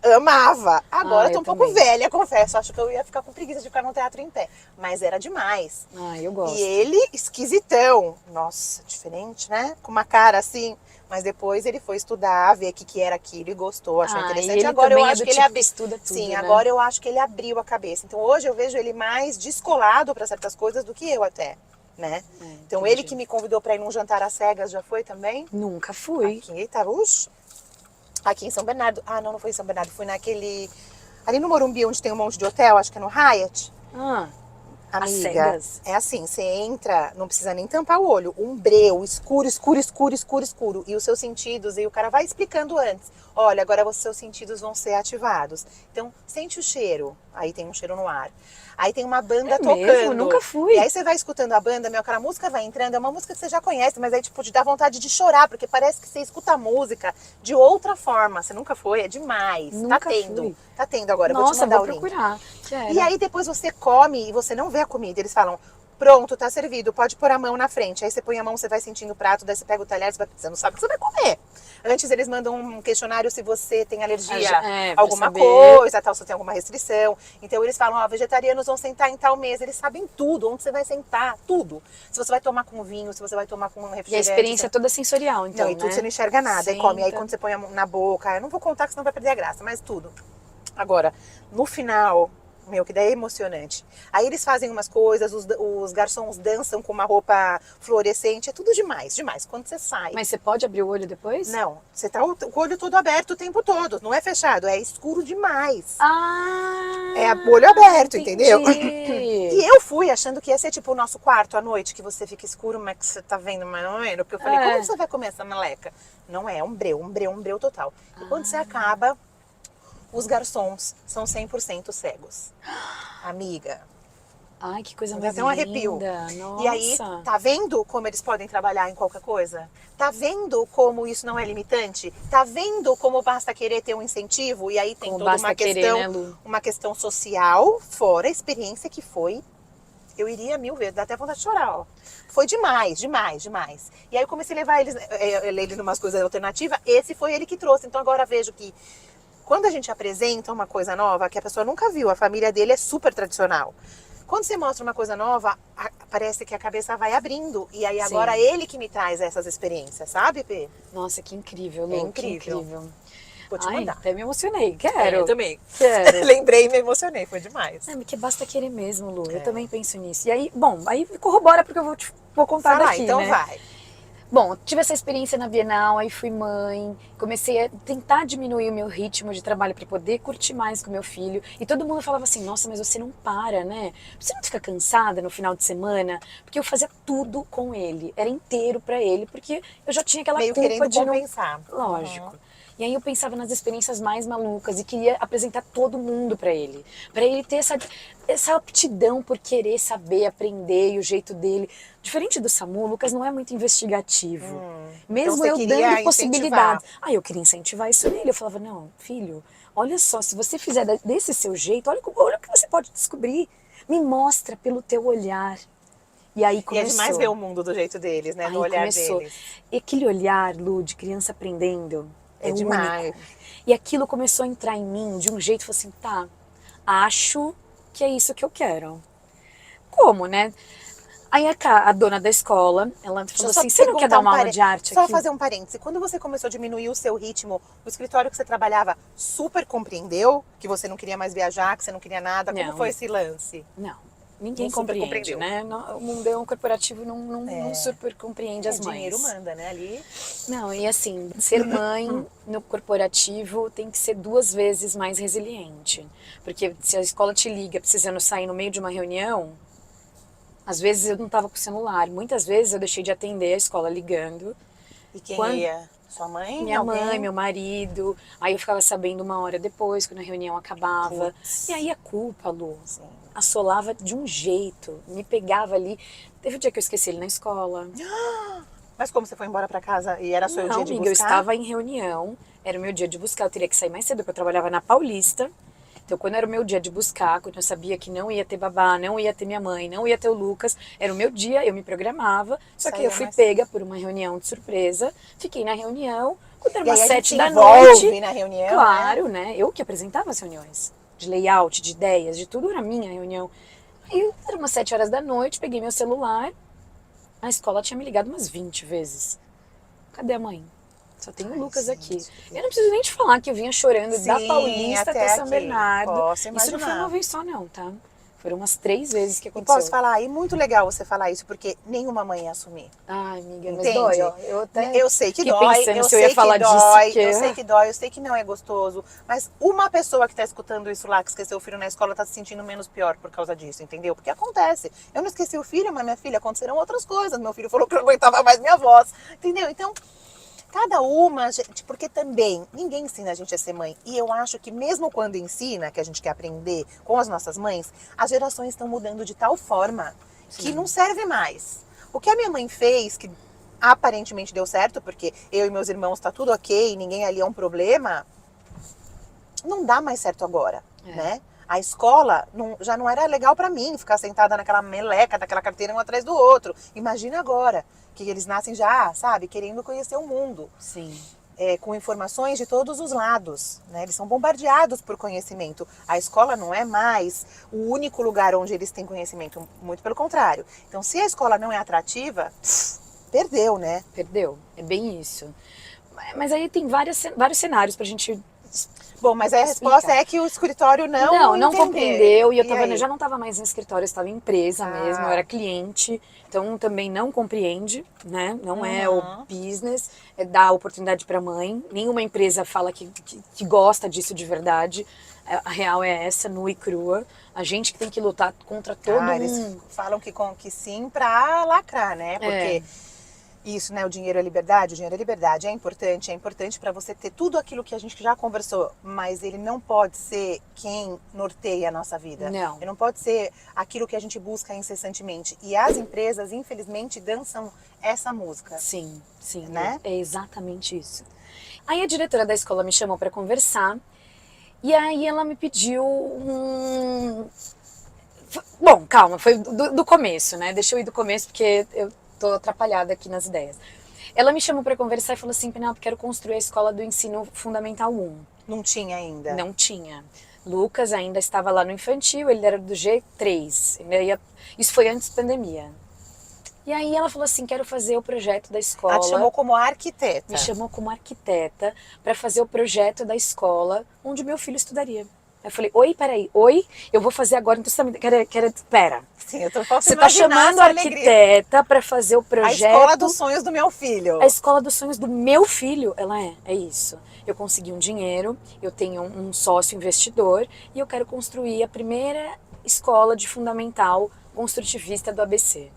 Speaker 1: eu amava. Agora eu tô
Speaker 2: eu
Speaker 1: um pouco
Speaker 2: também.
Speaker 1: velha, confesso. Acho que eu ia ficar com preguiça de ficar no teatro em pé. Mas era demais.
Speaker 2: Eu gosto.
Speaker 1: E ele, esquisitão. Nossa, diferente, né? Com uma cara assim. Mas depois ele foi estudar, ver o que era aquilo e gostou, achou
Speaker 2: E
Speaker 1: interessante.
Speaker 2: ele
Speaker 1: Agora eu
Speaker 2: também é
Speaker 1: acho
Speaker 2: do
Speaker 1: que ele
Speaker 2: tipo que
Speaker 1: abriu.
Speaker 2: estuda tudo,
Speaker 1: Sim,
Speaker 2: né?
Speaker 1: agora eu acho que ele abriu a cabeça. Então hoje eu vejo ele mais descolado para certas coisas do que eu até, né? Então
Speaker 2: entendi.
Speaker 1: ele que me convidou para ir num jantar às cegas já foi também?
Speaker 2: Nunca fui.
Speaker 1: Aqui, tá, aqui em São Bernardo. Ah, não foi em São Bernardo, fui naquele ali no Morumbi onde tem um monte de hotel, acho que é no Hyatt.
Speaker 2: Às
Speaker 1: Amiga,
Speaker 2: cegas?
Speaker 1: é assim, você entra, não precisa nem tampar o olho, um breu, escuro, escuro, escuro, escuro, escuro, e os seus sentidos, e o cara vai explicando antes, olha, agora os seus sentidos vão ser ativados, então sente o cheiro, aí tem um cheiro no ar, aí tem uma banda tocando.
Speaker 2: Mesmo? Nunca fui.
Speaker 1: E aí você vai escutando a banda, meu, aquela música vai entrando, é uma música que você já conhece, mas aí tipo, te dá vontade de chorar, porque parece que você escuta a música de outra forma, você nunca foi, é demais,
Speaker 2: Nunca
Speaker 1: tá tendo,
Speaker 2: fui.
Speaker 1: tá tendo agora, vou te
Speaker 2: Nossa,
Speaker 1: mandar
Speaker 2: vou
Speaker 1: o link.
Speaker 2: procurar.
Speaker 1: E aí depois você come e você não vê a comida. Eles falam, pronto, tá servido, pode pôr a mão na frente. Aí você põe a mão, você vai sentindo o prato, daí você pega o talher, você não sabe o que você vai comer. Antes eles mandam um questionário se você tem alergia a alguma coisa, tal, se tem alguma restrição. Então eles falam, vegetarianos vão sentar em tal mesa. Eles sabem tudo, onde você vai sentar, tudo. Se você vai tomar com vinho, se você vai tomar com um refrigerante.
Speaker 2: E a experiência é toda sensorial, então,
Speaker 1: não, e tudo
Speaker 2: né?
Speaker 1: você não enxerga nada. Aí
Speaker 2: Senta.
Speaker 1: come, aí quando você põe a mão na boca, eu não vou contar que senão vai perder a graça, mas tudo. Agora, no final, meu, que daí é emocionante. Aí eles fazem umas coisas, os garçons dançam com uma roupa fluorescente, é tudo demais, demais. Quando você sai...
Speaker 2: Mas você pode abrir o olho depois?
Speaker 1: Não, você tá o olho todo aberto o tempo todo, não é fechado, é escuro demais. É olho aberto, entendeu? E eu fui achando que ia ser tipo o nosso quarto à noite, que você fica escuro, mas que você tá vendo mais ou menos. Porque eu falei, como você vai comer essa meleca? Não é, um breu total. E quando você acaba... Os garçons são 100% cegos. Amiga.
Speaker 2: Ai, que coisa
Speaker 1: Dá
Speaker 2: mais
Speaker 1: até um arrepio.
Speaker 2: linda. Nossa.
Speaker 1: E aí, tá vendo como eles podem trabalhar em qualquer coisa? Tá vendo como isso não é limitante? Tá vendo como basta querer ter um incentivo? E aí tem
Speaker 2: Como
Speaker 1: toda
Speaker 2: basta
Speaker 1: uma
Speaker 2: querer,
Speaker 1: questão,
Speaker 2: né, Lu?
Speaker 1: uma questão social, fora a experiência que foi. Eu iria 1000 vezes, dá até vontade de chorar, ó. Foi demais, demais, demais. E aí eu comecei a levar eles numas coisas alternativas. Esse foi ele que trouxe. Então agora vejo que quando a gente apresenta uma coisa nova que a pessoa nunca viu, a família dele é super tradicional. Quando você mostra uma coisa nova, parece que a cabeça vai abrindo. E aí agora ele que me traz essas experiências, sabe, Pê?
Speaker 2: Nossa, que incrível, Lu.
Speaker 1: É incrível.
Speaker 2: Que incrível.
Speaker 1: Vou te
Speaker 2: Ai,
Speaker 1: mandar.
Speaker 2: até me emocionei. Quero.
Speaker 1: Eu também.
Speaker 2: Quero.
Speaker 1: Lembrei e me emocionei, foi demais.
Speaker 2: Porque basta querer mesmo, Lu. Eu também penso nisso. E aí, bom, aí corrobora porque eu vou contar
Speaker 1: Fala,
Speaker 2: daqui,
Speaker 1: então
Speaker 2: né?
Speaker 1: vai.
Speaker 2: Bom, tive essa experiência na Bienal, aí fui mãe, comecei a tentar diminuir o meu ritmo de trabalho para poder curtir mais com meu filho. E todo mundo falava assim, nossa, mas você não para, né? Você não fica cansada no final de semana? Porque eu fazia tudo com ele, era inteiro para ele, porque eu já tinha aquela
Speaker 1: Meio
Speaker 2: culpa
Speaker 1: querendo
Speaker 2: de não...
Speaker 1: compensar.
Speaker 2: Lógico.
Speaker 1: Uhum.
Speaker 2: E aí eu pensava nas experiências mais malucas e queria apresentar todo mundo para ele ter essa aptidão por querer saber, aprender e o jeito dele. Diferente do Samu, o Lucas não é muito investigativo.
Speaker 1: Então
Speaker 2: Mesmo
Speaker 1: você
Speaker 2: eu
Speaker 1: queria
Speaker 2: dando
Speaker 1: incentivar.
Speaker 2: possibilidades. Ah, eu queria incentivar isso nele. Eu falava, não, filho, olha só, se você fizer desse seu jeito, olha o que você pode descobrir. Me mostra pelo teu olhar. E aí
Speaker 1: E é demais
Speaker 2: começou.
Speaker 1: ver o mundo do jeito deles, né? No
Speaker 2: Aí
Speaker 1: olhar
Speaker 2: começou.
Speaker 1: deles.
Speaker 2: E aquele olhar, Lu, de criança aprendendo,
Speaker 1: É
Speaker 2: é
Speaker 1: demais.
Speaker 2: único. E aquilo começou a entrar em mim de um jeito, falei assim, tá, acho que é isso que eu quero. Como, né? Aí a dona da escola, ela
Speaker 1: Deixa eu
Speaker 2: falou
Speaker 1: só
Speaker 2: assim, você não quer
Speaker 1: perguntar
Speaker 2: dar uma aula de arte
Speaker 1: Só
Speaker 2: aqui?
Speaker 1: fazer um parêntese. Quando você começou a diminuir o seu ritmo, o escritório que você trabalhava super compreendeu que você não queria mais viajar, que você não queria nada? Como
Speaker 2: Não.
Speaker 1: foi esse lance?
Speaker 2: Não, ninguém
Speaker 1: Não super
Speaker 2: compreende,
Speaker 1: compreendeu.
Speaker 2: né? O mundo corporativo não super compreende as mães.
Speaker 1: Dinheiro manda, né? Ali.
Speaker 2: Não, e assim, ser mãe no corporativo tem que ser 2 vezes mais resiliente. Porque se a escola te liga precisando sair no meio de uma reunião, às vezes eu não estava com o celular. Muitas vezes eu deixei de atender a escola ligando.
Speaker 1: E quem
Speaker 2: Quando-
Speaker 1: ia? Sua mãe?
Speaker 2: Minha
Speaker 1: Alguém?
Speaker 2: mãe, meu marido. Aí eu ficava sabendo 1 hora depois, quando a reunião acabava.
Speaker 1: Putz.
Speaker 2: E aí a culpa, Lu,
Speaker 1: Sim.
Speaker 2: assolava de um jeito. Me pegava ali. Teve um dia que eu esqueci ele na escola.
Speaker 1: Mas como você foi embora pra casa e era seu
Speaker 2: Não,
Speaker 1: dia de
Speaker 2: amiga, eu
Speaker 1: buscar?
Speaker 2: estava em reunião, era o meu dia de buscar, eu teria que sair mais cedo, porque eu trabalhava na Paulista. Então, quando era o meu dia de buscar, quando eu sabia que não ia ter babá, não ia ter minha mãe, não ia ter o Lucas, era o meu dia, eu me programava, só que
Speaker 1: Saía
Speaker 2: eu fui
Speaker 1: mais
Speaker 2: pega por uma reunião de surpresa, fiquei na reunião, quando era
Speaker 1: E aí
Speaker 2: umas
Speaker 1: a gente
Speaker 2: 7 da
Speaker 1: envolve
Speaker 2: noite.
Speaker 1: na reunião,
Speaker 2: Claro, né? Eu que apresentava as reuniões, de layout, de ideias, de tudo era minha reunião. Aí, era umas 7 horas da noite, peguei meu celular, a escola tinha me ligado umas 20 vezes. Cadê a mãe? Só tem o Lucas aqui. Eu não preciso nem te falar que eu vinha chorando da
Speaker 1: Sim,
Speaker 2: Paulista até São
Speaker 1: aqui.
Speaker 2: Bernardo.
Speaker 1: Posso
Speaker 2: Isso não foi
Speaker 1: imaginar.
Speaker 2: uma vez só, não, tá? Foram umas 3 vezes que
Speaker 1: E
Speaker 2: aconteceu.
Speaker 1: posso falar, e muito legal você falar isso, porque nenhuma mãe ia assumir.
Speaker 2: Ai, amiga, mas
Speaker 1: Entende?
Speaker 2: dói, ó. Eu até
Speaker 1: Eu sei que
Speaker 2: fiquei
Speaker 1: dói,
Speaker 2: pensando
Speaker 1: eu
Speaker 2: se eu ia
Speaker 1: sei
Speaker 2: falar
Speaker 1: que
Speaker 2: disso.
Speaker 1: dói,
Speaker 2: Porque...
Speaker 1: eu sei que dói, eu sei que não é gostoso, mas uma pessoa que tá escutando isso lá, que esqueceu o filho na escola, tá se sentindo menos pior por causa disso, entendeu? Porque acontece. Eu não esqueci o filho, mas minha filha, aconteceram outras coisas. Meu filho falou que não aguentava mais minha voz, entendeu? Então, cada uma, gente, porque também ninguém ensina a gente a ser mãe. E eu acho que mesmo quando ensina, que a gente quer aprender com as nossas mães, as gerações estão mudando de tal forma que não serve mais. O que a minha mãe fez, que aparentemente deu certo, porque eu e meus irmãos tá tudo ok, ninguém ali é um problema, não dá mais certo agora, né? A escola já não era legal pra mim, ficar sentada naquela meleca, daquela carteira um atrás do outro. Imagina agora, que eles nascem já, sabe, querendo conhecer o mundo.
Speaker 2: Sim.
Speaker 1: Com informações de todos os lados, né? Eles são bombardeados por conhecimento. A escola não é mais o único lugar onde eles têm conhecimento, muito pelo contrário. Então, se a escola não é atrativa, perdeu, né?
Speaker 2: Perdeu. É bem isso. Mas aí tem vários cenários pra gente...
Speaker 1: Bom, mas a resposta é que o escritório não
Speaker 2: compreendeu. E eu
Speaker 1: aí?
Speaker 2: já não estava mais em escritório, eu estava em empresa mesmo, eu era cliente. Então também não compreende, né? Não é o business, é dar oportunidade para mãe. Nenhuma empresa fala que gosta disso de verdade. A real é essa, nua e crua. A gente que tem que lutar contra todo
Speaker 1: Eles falam que sim pra lacrar, né? Porque isso, né? O dinheiro é liberdade, é importante para você ter tudo aquilo que a gente já conversou, mas ele não pode ser quem norteia a nossa vida.
Speaker 2: Não.
Speaker 1: Ele não pode ser aquilo que a gente busca incessantemente. E as empresas, infelizmente, dançam essa música.
Speaker 2: Sim,
Speaker 1: né?
Speaker 2: É exatamente isso. Aí a diretora da escola me chamou para conversar e aí ela me pediu Bom, calma, foi do começo, né? Deixa eu ir do começo porque eu tô atrapalhada aqui nas ideias. Ela me chamou para conversar e falou assim, Penelope, quero construir a escola do ensino fundamental 1.
Speaker 1: Não tinha ainda?
Speaker 2: Não tinha. Lucas ainda estava lá no infantil, ele era do G3. Isso foi antes da pandemia. E aí ela falou assim, quero fazer o projeto da escola.
Speaker 1: Ela te chamou como arquiteta?
Speaker 2: Me chamou como arquiteta para fazer o projeto da escola onde meu filho estudaria. Eu falei, oi, peraí, eu vou fazer agora, então você pera.
Speaker 1: Sim, eu tô falando.
Speaker 2: Você tá chamando a arquiteta para fazer o projeto...
Speaker 1: A escola dos sonhos do meu filho.
Speaker 2: A escola dos sonhos do meu filho, ela é isso. Eu consegui um dinheiro, eu tenho um sócio investidor e eu quero construir a primeira escola de fundamental construtivista do ABC.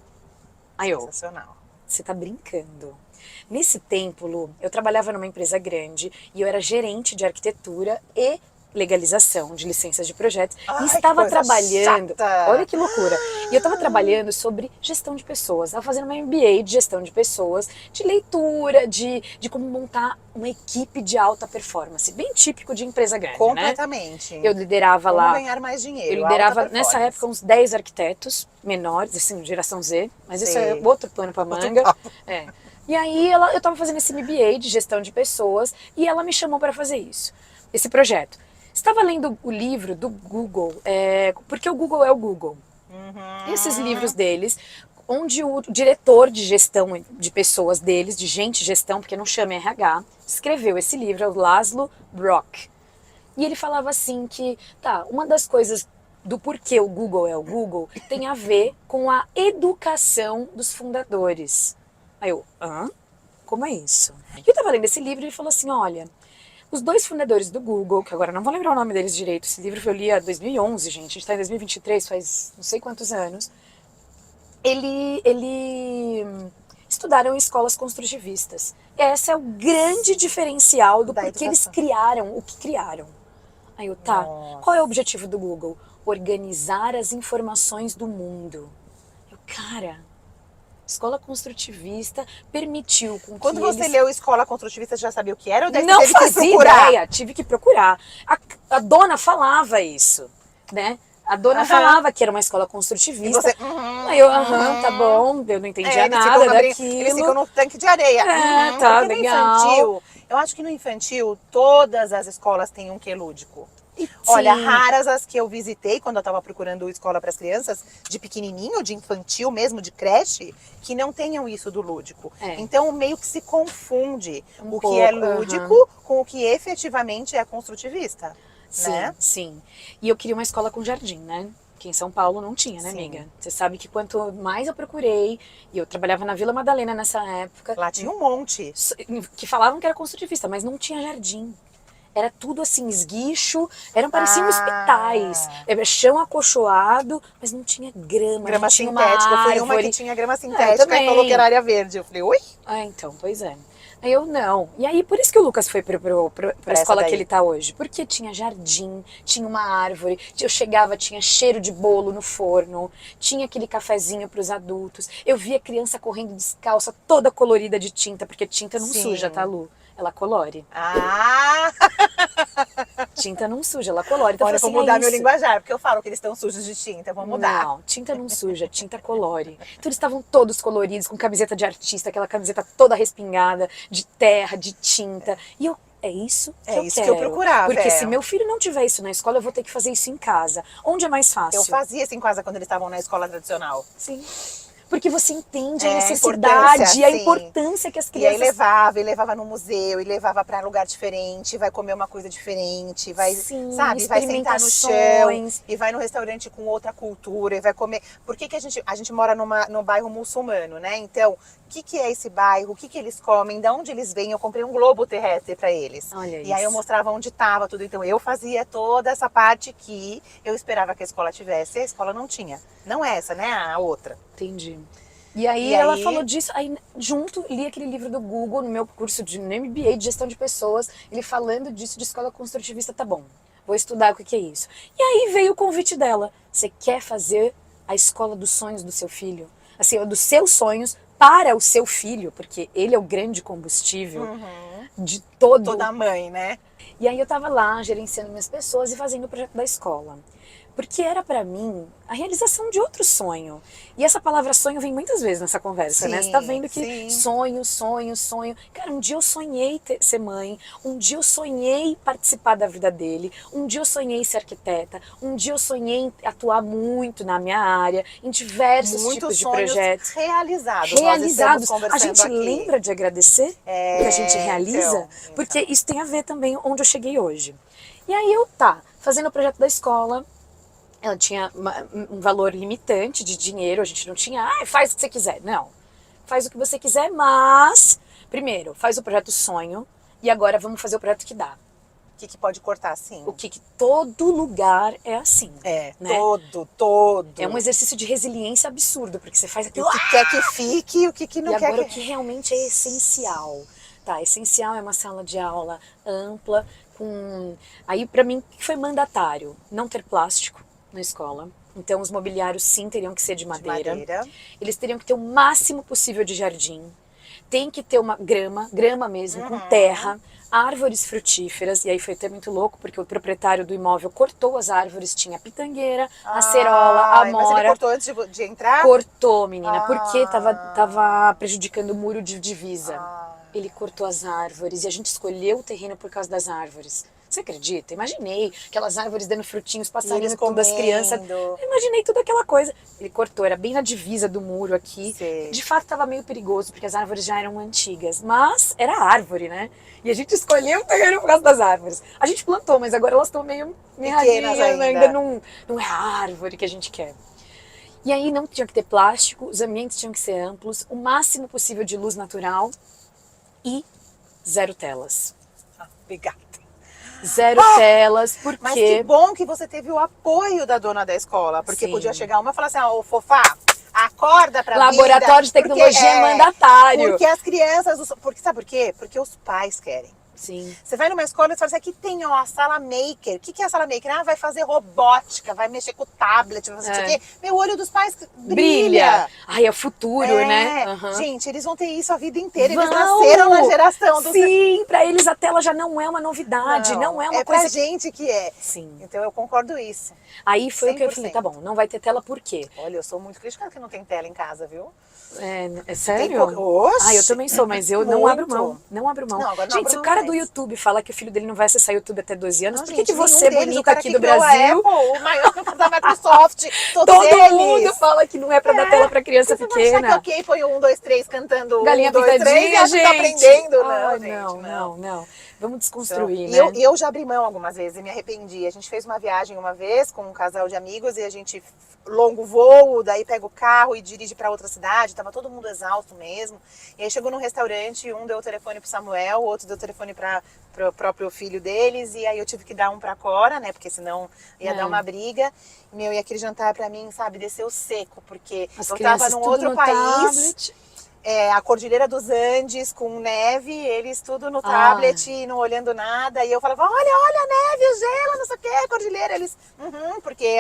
Speaker 1: Sensacional.
Speaker 2: Você tá brincando. Nesse tempo, Lu, eu trabalhava numa empresa grande e eu era gerente de arquitetura e legalização de licenças de projetos e
Speaker 1: Ai, que
Speaker 2: estava
Speaker 1: coisa
Speaker 2: trabalhando,
Speaker 1: chata.
Speaker 2: olha que loucura, e eu estava trabalhando sobre gestão de pessoas, estava fazendo uma MBA de gestão de pessoas, de leitura, de como montar uma equipe de alta performance, bem típico de empresa grande,
Speaker 1: Completamente.
Speaker 2: né? Eu liderava
Speaker 1: Como
Speaker 2: lá,
Speaker 1: ganhar mais dinheiro.
Speaker 2: eu liderava
Speaker 1: alta
Speaker 2: nessa
Speaker 1: performance.
Speaker 2: época uns 10 arquitetos menores, assim, geração Z, mas isso é
Speaker 1: Sei.
Speaker 2: outro pano para
Speaker 1: Outro
Speaker 2: manga.
Speaker 1: papo.
Speaker 2: É. E aí eu estava fazendo esse MBA de gestão de pessoas e ela me chamou para fazer isso, esse projeto. Estava lendo o livro do Google, porque o Google é o Google.
Speaker 1: Uhum.
Speaker 2: Esses livros deles, onde o diretor de gestão de pessoas deles, de gente de gestão, porque não chama RH, escreveu esse livro, é o Laszlo Brock. E ele falava assim que, uma das coisas do porquê o Google é o Google tem a ver com a educação dos fundadores. Aí eu, hã? Como é isso? E eu tava lendo esse livro e ele falou assim, olha, os dois fundadores do Google, que agora não vou lembrar o nome deles direito, esse livro eu li em 2011, gente, a gente tá em 2023, faz não sei quantos anos, ele estudaram em escolas construtivistas. Esse é o grande diferencial do
Speaker 1: Da
Speaker 2: porquê eles
Speaker 1: educação.
Speaker 2: criaram o que criaram. Aí eu,
Speaker 1: Nossa.
Speaker 2: qual é o objetivo do Google? Organizar as informações do mundo. Eu, cara, escola construtivista permitiu com
Speaker 1: Quando
Speaker 2: que
Speaker 1: você
Speaker 2: eles...
Speaker 1: leu Escola Construtivista, você já sabia o que era? Ou daí você
Speaker 2: Não
Speaker 1: teve que
Speaker 2: fazia
Speaker 1: procurar?
Speaker 2: ideia, tive que procurar. A dona falava isso, né? A dona
Speaker 1: Aham.
Speaker 2: falava que era uma escola
Speaker 1: E
Speaker 2: construtivista.
Speaker 1: você...
Speaker 2: Aí eu, tá bom, eu não entendia
Speaker 1: eles
Speaker 2: nada
Speaker 1: ficam eles
Speaker 2: daquilo.
Speaker 1: ficam no tanque de areia.
Speaker 2: Tá,
Speaker 1: Porque no
Speaker 2: legal.
Speaker 1: infantil, eu acho que no infantil, todas as escolas têm um quê lúdico.
Speaker 2: E
Speaker 1: Olha,
Speaker 2: sim,
Speaker 1: raras as que eu visitei quando eu estava procurando escola para as crianças, de pequenininho, de infantil mesmo, de creche, que não tenham isso do lúdico.
Speaker 2: É.
Speaker 1: Então, meio que se confunde
Speaker 2: Um
Speaker 1: o que é
Speaker 2: pouco,
Speaker 1: lúdico com o que efetivamente é construtivista.
Speaker 2: sim,
Speaker 1: Né?
Speaker 2: sim. E eu queria uma escola com jardim, né? Que em São Paulo não tinha, né,
Speaker 1: Sim.
Speaker 2: amiga? Você sabe que quanto mais eu procurei, e eu trabalhava na Vila Madalena nessa época,
Speaker 1: Lá tinha um monte.
Speaker 2: que falavam que era construtivista, mas não tinha jardim. Era tudo assim, esguicho, pareciam hospitais, chão acolchoado, mas não tinha grama,
Speaker 1: Grama
Speaker 2: não tinha uma
Speaker 1: sintética. Eu fui uma que
Speaker 2: árvore.
Speaker 1: tinha grama
Speaker 2: eu
Speaker 1: sintética e
Speaker 2: também.
Speaker 1: falou que era área verde. Eu falei, ui?
Speaker 2: Então, pois é. Aí eu não. E aí, por isso que o Lucas foi pra escola
Speaker 1: daí.
Speaker 2: que ele tá hoje. Porque tinha jardim, tinha uma árvore, eu chegava, tinha cheiro de bolo no forno, tinha aquele cafezinho pros adultos. Eu via criança correndo descalça, toda colorida de tinta, porque tinta não
Speaker 1: Sim.
Speaker 2: suja, tá, Lu? Ela colore.
Speaker 1: Ah!
Speaker 2: Tinta não suja, ela colore. Então
Speaker 1: Olha,
Speaker 2: eu
Speaker 1: vou
Speaker 2: falei assim,
Speaker 1: mudar
Speaker 2: é
Speaker 1: meu
Speaker 2: isso.
Speaker 1: linguajar, porque eu falo que eles estão sujos de tinta, vou mudar.
Speaker 2: Não, tinta não suja, tinta colore. Então eles estavam todos coloridos, com camiseta de artista, aquela camiseta toda respingada, de terra, de tinta. E eu, é isso que
Speaker 1: É
Speaker 2: eu
Speaker 1: isso
Speaker 2: quero.
Speaker 1: que eu procurava,
Speaker 2: Porque
Speaker 1: é.
Speaker 2: se meu filho não tiver isso na escola, eu vou ter que fazer isso em casa. Onde é mais fácil?
Speaker 1: Eu fazia isso em casa quando eles estavam na escola tradicional.
Speaker 2: Sim. Porque você entende a
Speaker 1: É, a
Speaker 2: necessidade,
Speaker 1: importância,
Speaker 2: a
Speaker 1: sim.
Speaker 2: importância que as
Speaker 1: E aí
Speaker 2: crianças...
Speaker 1: e levava no museu, e levava pra lugar diferente, vai comer uma coisa diferente, vai,
Speaker 2: Sim,
Speaker 1: sabe, vai sentar no chão,
Speaker 2: experimentações.
Speaker 1: e vai no restaurante com outra cultura, e vai comer. Por que a gente mora num bairro muçulmano, né? Então, o que é esse bairro? O que eles comem? De onde eles vêm? Eu comprei um globo terrestre pra eles.
Speaker 2: Olha
Speaker 1: E aí eu
Speaker 2: isso.
Speaker 1: mostrava onde tava tudo. Então eu fazia toda essa parte que eu esperava que a escola tivesse, e a escola não tinha. Não essa, né? A outra.
Speaker 2: Entendi. E aí ela falou disso, aí junto li aquele livro do Google no meu curso de MBA de gestão de pessoas, ele falando disso de escola construtivista, tá bom, vou estudar o que é isso. E aí veio o convite dela, você quer fazer a escola dos sonhos do seu filho? Assim, dos seus sonhos para o seu filho, porque ele é o grande combustível de
Speaker 1: Toda mãe, né?
Speaker 2: E aí eu tava lá gerenciando minhas pessoas e fazendo o projeto da escola. Porque era pra mim a realização de outro sonho. E essa palavra sonho vem muitas vezes nessa conversa, né? Você tá vendo que
Speaker 1: sim.
Speaker 2: sonho, sonho, sonho. Cara, um dia eu sonhei ser mãe, um dia eu sonhei participar da vida dele, um dia eu sonhei ser arquiteta, um dia eu sonhei em atuar muito na minha área, em diversos tipos de projetos.
Speaker 1: Realizados.
Speaker 2: Realizados.
Speaker 1: Nós
Speaker 2: A gente
Speaker 1: aqui.
Speaker 2: lembra de agradecer o que a gente realiza?
Speaker 1: Então.
Speaker 2: Porque isso tem a ver também onde eu cheguei hoje. E aí eu, fazendo o projeto da escola, ela tinha um valor limitante de dinheiro, a gente não tinha, faz o que você quiser. Não, faz o que você quiser, mas, primeiro, faz o projeto sonho, e agora vamos fazer o projeto que dá.
Speaker 1: que pode cortar assim?
Speaker 2: O que todo lugar é assim.
Speaker 1: É,
Speaker 2: né?
Speaker 1: todo.
Speaker 2: É um exercício de resiliência absurdo, porque você faz aquilo.
Speaker 1: O que quer que fique e o que não
Speaker 2: e
Speaker 1: quer
Speaker 2: agora
Speaker 1: que...
Speaker 2: o que realmente é essencial. Tá, essencial é uma sala de aula ampla, com... Aí, pra mim, o que foi mandatário? Não ter plástico na escola. Então, os mobiliários, sim, teriam que ser de madeira. Eles teriam que ter o máximo possível de jardim. Tem que ter uma grama mesmo, com terra, árvores frutíferas. E aí foi até muito louco, porque o proprietário do imóvel cortou as árvores, tinha a pitangueira, a acerola, a amora.
Speaker 1: Mas ele cortou antes de entrar?
Speaker 2: Cortou, menina, porque tava prejudicando o muro de divisa. Ele cortou as árvores e a gente escolheu o terreno por causa das árvores. Você acredita? Imaginei aquelas árvores dando frutinhos, passarinhos, tudo, as crianças. Imaginei toda aquela coisa. Ele cortou, era bem na divisa do muro aqui.
Speaker 1: Sei.
Speaker 2: De fato, estava meio perigoso, porque as árvores já eram antigas. Mas era árvore, né? E a gente escolheu o terreno por causa das árvores. A gente plantou, mas agora elas estão meio
Speaker 1: pequenas
Speaker 2: ainda não é a árvore que a gente quer. E aí não tinha que ter plástico, os ambientes tinham que ser amplos, o máximo possível de luz natural e 0 telas.
Speaker 1: Obrigada.
Speaker 2: 0 telas, porque...
Speaker 1: Mas que bom que você teve o apoio da dona da escola, porque podia chegar uma e falar assim, ô fofá, acorda pra
Speaker 2: Laboratório
Speaker 1: vida,
Speaker 2: de tecnologia
Speaker 1: porque,
Speaker 2: mandatário.
Speaker 1: Porque as crianças, sabe por quê? Porque os pais querem.
Speaker 2: Sim.
Speaker 1: Você vai numa escola e fala assim, aqui tem ó, a sala maker. O que é a sala maker? Ah, vai fazer robótica, vai mexer com o tablet, vai fazer isso aqui. Meu olho dos pais brilha.
Speaker 2: Ai, é o futuro, né?
Speaker 1: Gente, eles vão ter isso a vida inteira. Eles nasceram na geração do...
Speaker 2: Sim, pra eles a tela já não é uma novidade, não é uma coisa...
Speaker 1: É pra gente que é.
Speaker 2: Sim.
Speaker 1: Então eu concordo isso.
Speaker 2: Aí foi
Speaker 1: 100%.
Speaker 2: o que eu falei, tá bom, não vai ter tela por quê?
Speaker 1: Olha, eu sou muito criticada que não tem tela em casa, viu?
Speaker 2: É sério?
Speaker 1: Oxi,
Speaker 2: eu também sou, mas eu não abro mão. Não abro mão. Gente, se o cara do YouTube fala que o filho dele não vai acessar YouTube até 12 anos, por que você, bonita aqui do Brasil...
Speaker 1: O maior da Microsoft,
Speaker 2: todo mundo fala que não é pra dar tela pra criança pequena.
Speaker 1: Você ok, põe o 1, 2, 3 cantando
Speaker 2: Galinha
Speaker 1: 1, 2, 3
Speaker 2: pintadinha,
Speaker 1: e
Speaker 2: gente.
Speaker 1: Tá aprendendo.
Speaker 2: Não. Vamos desconstruir,
Speaker 1: então,
Speaker 2: né?
Speaker 1: Eu já abri mão algumas vezes e me arrependi. A gente fez uma viagem uma vez com um casal de amigos e a gente, longo voo, daí pega o carro e dirige pra outra cidade. Tava todo mundo exausto mesmo. E aí chegou num restaurante, um deu o telefone pro Samuel, o outro deu o telefone pro próprio filho deles. E aí eu tive que dar um pra Cora, né? Porque senão ia dar uma briga. E aquele jantar pra mim, sabe, desceu seco. Porque eu tava num outro país... a Cordilheira dos Andes com neve, eles tudo no tablet, não olhando nada. E eu falava, olha a neve, o gelo, não sei o que, a cordilheira. Eles, porque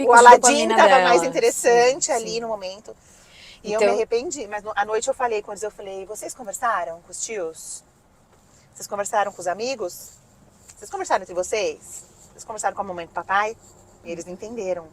Speaker 1: o Aladdin estava mais interessante ali no momento. E então, eu me arrependi. Mas à noite eu falei com eles, vocês conversaram com os tios? Vocês conversaram com os amigos? Vocês conversaram entre vocês? Vocês conversaram com a mamãe e com o papai? E eles entenderam.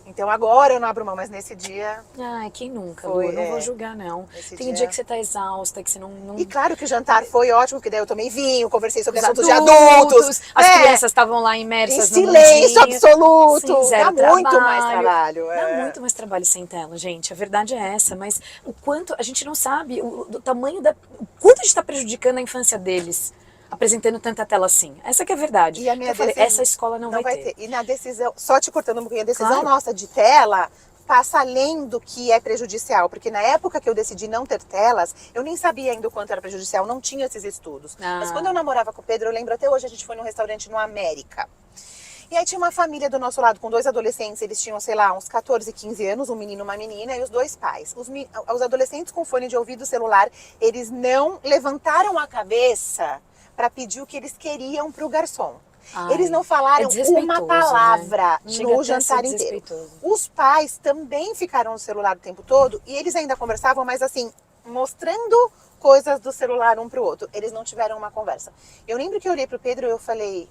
Speaker 1: Então agora eu não abro mão, mas nesse dia...
Speaker 2: Ai, quem nunca, Lu? Não vou julgar, não. Tem dia que você tá exausta, que você não...
Speaker 1: E claro que o jantar foi ótimo, porque daí eu tomei vinho, conversei sobre assuntos de adultos.
Speaker 2: As crianças estavam lá imersas no
Speaker 1: silêncio absoluto.
Speaker 2: Sim, zero
Speaker 1: dá muito mais trabalho.
Speaker 2: Dá muito mais trabalho sem tela, gente. A verdade é essa. Mas o quanto... A gente não sabe o tamanho da... O quanto a gente tá prejudicando a infância deles. Apresentando tanta tela assim. Essa que é a verdade.
Speaker 1: E a minha
Speaker 2: essa escola não vai ter.
Speaker 1: E na decisão, só te cortando um pouquinho, a decisão nossa de tela passa além do que é prejudicial. Porque na época que eu decidi não ter telas, eu nem sabia ainda o quanto era prejudicial, não tinha esses estudos. Mas quando eu namorava com o Pedro, eu lembro até hoje, a gente foi num restaurante no América. E aí tinha uma família do nosso lado com 2 adolescentes, eles tinham, sei lá, uns 14, 15 anos, um menino e uma menina, e os 2 pais. Os adolescentes com fone de ouvido celular, eles não levantaram a cabeça para pedir o que eles queriam pro garçom. Eles não falaram uma palavra no jantar inteiro. Os pais também ficaram no celular o tempo todo e eles ainda conversavam, mas assim, mostrando coisas do celular um pro outro. Eles não tiveram uma conversa. Eu lembro que eu olhei pro Pedro e eu falei,